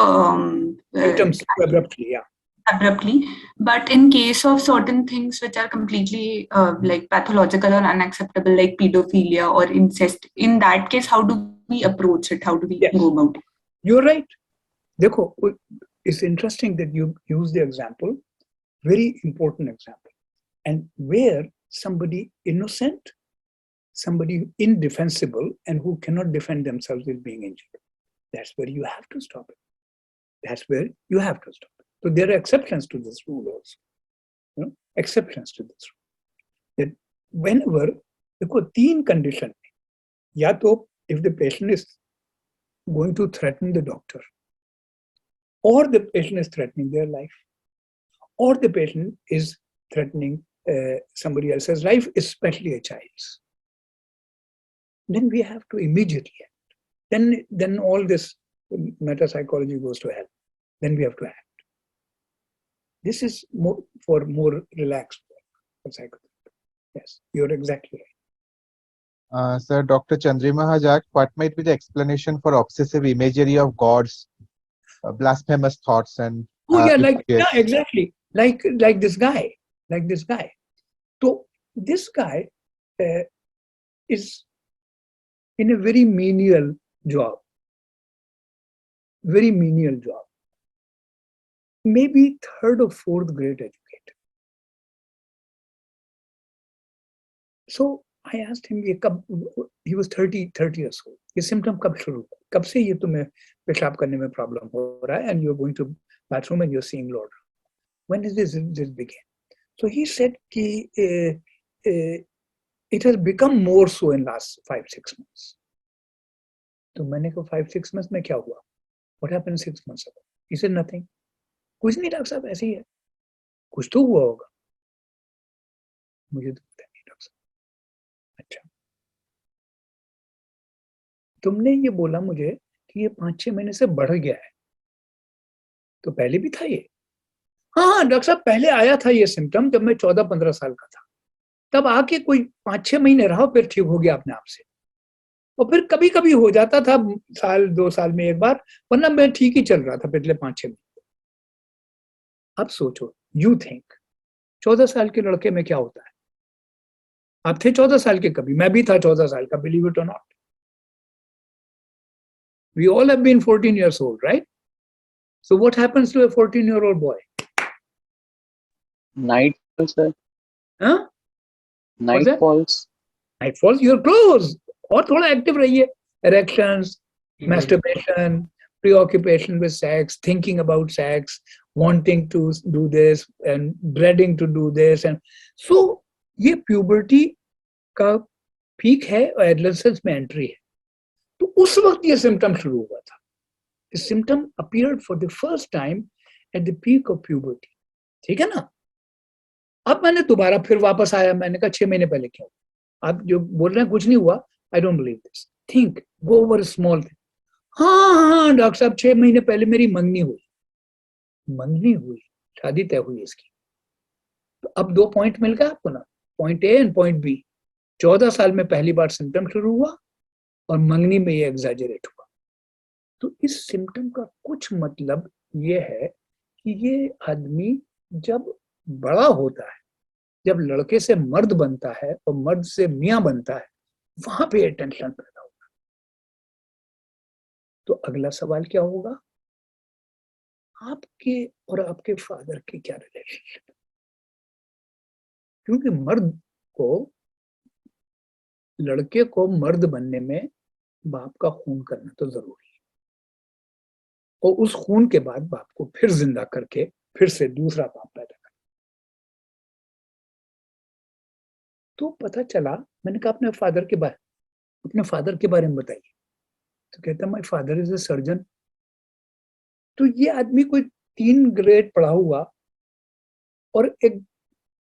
Symptoms abruptly, yeah. abruptly, but in case of certain things which are completely like pathological or unacceptable, like pedophilia or incest, in that case, how do we approach it? How do we Yes. go about it? You're right. देखो, it's interesting that you use the example, very important example, and where somebody innocent, somebody indefensible, and who cannot defend themselves is being injured. That's where you have to stop it. That's where you have to stop it. So there are exceptions to this rule also. You know, exceptions to this rule. That whenever, देखो 3 condition, या तो if the patient is going to threaten the doctor, or the patient is threatening their life, or the patient is threatening somebody else's life, especially a child's, then we have to immediately act. Then all this metapsychology goes to hell. Then we have to act. This is more relaxed for psychotherapy. Yes, you're exactly right. Sir, Dr. Chandrima has asked, what might be the explanation for obsessive imagery of gods, blasphemous thoughts, and exactly, like this guy. So this guy is in a very menial job, maybe third or fourth grade educated. So I asked him, he was 30 years old. ये symptom कब शुरू हुआ? कब से ये तुम्हें पेशाब करने में problem हो रहा है? And you're going to bathroom and you're seeing Lord. When did this begin? So he said कि it has become more so in last 5-6 months. तो मैंने कहा 5-6 months में क्या हुआ? What happened 6 months ago? He said nothing. कुछ नहीं doctor साहब, ऐसे ही है. कुछ तो हुआ होगा. मुझे तो पता नहीं डॉक्टर साहब. अच्छा, तुमने ये बोला मुझे कि ये 5-6 महीने से बढ़ गया है, तो पहले भी था ये? हाँ डॉक्टर साहब, पहले आया था ये सिम्टम जब मैं 14-15 साल का था, तब आके कोई 5-6 महीने रहा, फिर ठीक हो गया अपने आप से, और फिर कभी कभी हो जाता था 1-2 साल में एक बार, वरना मैं ठीक ही चल रहा था पिछले 5-6 महीने. अब सोचो, यू थिंक 14 साल के लड़के में क्या होता है? आप थे 14 साल के कभी, मैं भी था 14 साल का, बिलीव इट और not. We all have been 14 years old, right? So what happens to a 14-year-old boy? Night falls, sir. Huh? Night falls. Night falls, you're close. और थोड़ा active रहिए. Erections, masturbation, preoccupation with sex, thinking about sex, wanting to do this and dreading to do this. And so ये puberty का peak है और adolescence में entry है. तो उस वक्त ये सिम्टम शुरू हुआ था. The symptom appeared for the first time at the peak of puberty. ठीक है ना? अब मैंने दोबारा फिर वापस आया, मैंने कहा 6 महीने पहले क्या हुआ? आप जो बोल रहे हैं कुछ नहीं हुआ, I don't believe this. Think, go over a small thing. हाँ डॉक्टर साहब 6 महीने पहले मेरी मंगनी हुई, शादी तय हुई इसकी. तो अब 2 पॉइंट मिल गया आपको ना, point A and point B. 14 साल में पहली बार सिम्टम शुरू हुआ और मंगनी में ये एग्जैजरेट हुआ. तो इस सिम्टम का कुछ मतलब ये है कि ये आदमी जब बड़ा होता है, जब लड़के से मर्द बनता है और मर्द से मियां बनता है, वहां पे टेंशन पैदा होगा. तो अगला सवाल क्या होगा? आपके और आपके फादर की क्या रिलेशनशिप? क्योंकि लड़के को मर्द बनने में बाप का खून करना तो जरूरी है, और उस खून के बाद बाप को फिर जिंदा करके फिर से दूसरा बाप पैदा करना. तो पता चला, मैंने कहा अपने फादर के बारे में बताइए. तो कहता my father is a surgeon. तो ये आदमी कोई 3 ग्रेड पढ़ा हुआ और एक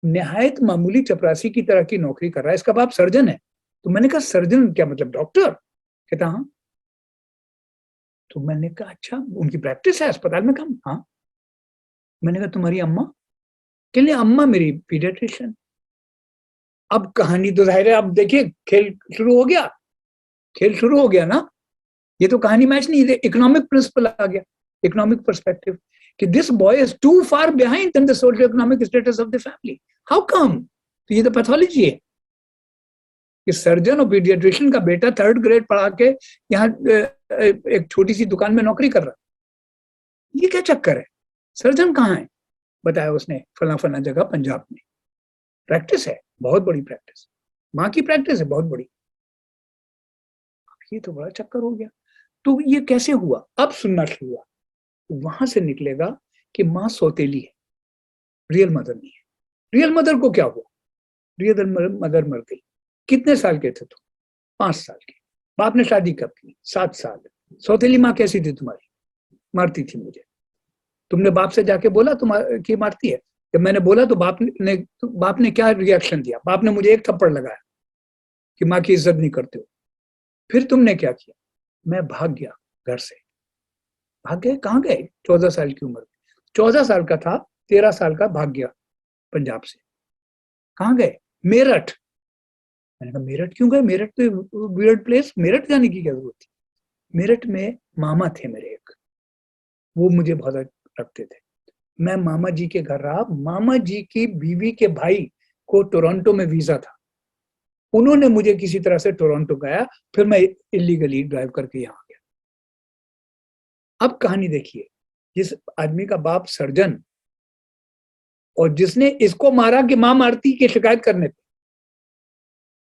निहायत मामूली चपरासी की तरह की नौकरी कर रहा है, इसका बाप सर्जन है. तो मैंने कहा सर्जन क्या मतलब, डॉक्टर? कहता हाँ. तो मैंने कहा अच्छा, उनकी प्रैक्टिस है अस्पताल में काम? हाँ. मैंने कहा तुम्हारी अम्मा? के लिए अम्मा मेरी पीडियाट्रिशियन. अब कहानी तो जाहिर है, अब देखिए खेल शुरू हो गया ना. ये तो कहानी मैच नहीं है, इकोनॉमिक प्रिंसिपल आ गया, इकोनॉमिक पर्सपेक्टिव, कि this boy is too far behind in the socio economic status of the family. How come? तो ये तो पैथोलॉजी है कि सर्जन और पीडियाट्रिशियन का बेटा 3rd ग्रेड पढ़ा के यहाँ एक छोटी सी दुकान में नौकरी कर रहा है. ये क्या चक्कर है? सर्जन कहाँ है? बताया उसने, फला जगह पंजाब में. प्रैक्टिस है, बहुत बड़ी प्रैक्टिस, माँ की प्रैक्टिस है बहुत बड़ी. ये तो बड़ा चक्कर हो गया. तो ये कैसे हुआ? अब सुनना शुरू हुआ. वहां से निकलेगा कि माँ सौतेली है, रियल मदर नहीं है. रियल मदर को क्या हुआ? रियल मदर मर गई. कितने साल के थे तुम? 5 साल के. बाप ने शादी कब की? 7 साल. सौतेली माँ कैसी थी तुम्हारी? मारती थी मुझे. तुमने बाप से जाके बोला कि मारती है? जब मैंने बोला तो बाप ने क्या रिएक्शन दिया? बाप ने मुझे एक थप्पड़ लगाया कि माँ की इज्जत नहीं करते हो। फिर तुमने क्या किया? मैं भाग गया घर से। भाग गए? कहाँ गए? 14 साल की उम्र में। 14 साल का था, 13 साल का भाग गया पंजाब से। कहाँ गए? मेरठ। मैंने कहा मेरठ क्यों गए? मेरठ तो वियर्ड प्लेस, मेरठ जाने की क्या जरूरत थी? मेरठ में मामा थे मेरे एक, वो मुझे बहुत रखते थे। मैं मामा जी के घर रहा। मामा जी की बीवी के भाई को टोरंटो में वीजा था, उन्होंने मुझे किसी तरह से टोरंटो गया, फिर मैं इलीगली ड्राइव करके यहाँ आ गया। अब कहानी देखिए, जिस आदमी का बाप सर्जन और जिसने इसको मारा कि मां मारती की शिकायत करने पे।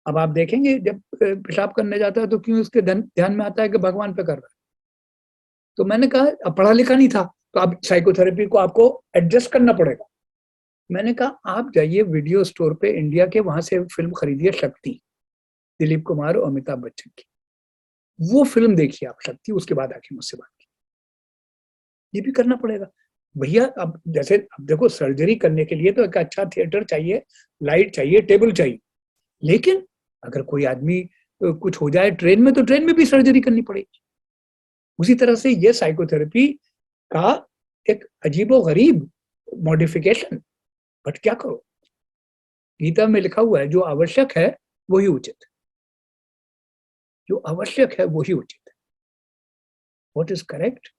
अब आप देखेंगे जब पेशाब करने जाता है तो क्यों उसके ध्यान में आता है कि भगवान पे कर रहा है। तो मैंने कहा अब पढ़ा लिखा नहीं था, तो अब साइकोथेरेपी को आपको एडजस्ट करना पड़ेगा। मैंने कहा आप जाइए वीडियो स्टोर पे इंडिया के, वहां से फिल्म खरीदिए शक्ति, दिलीप कुमार और अमिताभ बच्चन की। वो फिल्म देखिए आप शक्ति, उसके बाद आके मुझसे बात की। ये भी करना पड़ेगा भैया। अब जैसे अब देखो, सर्जरी करने के लिए तो एक अच्छा थिएटर चाहिए, लाइट चाहिए, टेबल चाहिए, लेकिन अगर कोई आदमी कुछ हो जाए ट्रेन में, तो ट्रेन में भी सर्जरी करनी पड़ेगी। उसी तरह से ये साइकोथेरेपी का एक अजीबोगरीब मॉडिफिकेशन। बट क्या करो, गीता में लिखा हुआ है जो आवश्यक है वही उचित है, जो आवश्यक है वही उचित है। What is correct,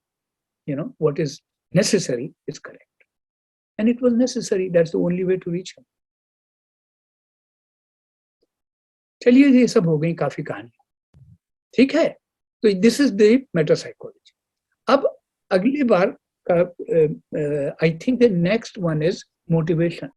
what is necessary is correct, and it was necessary. That's the only way to reach him. चलिए, ये सब हो गई काफी कहानी, ठीक है। तो दिस इज द मेटासाइकोलॉजी। अब अगली बार का I think the next one is motivation.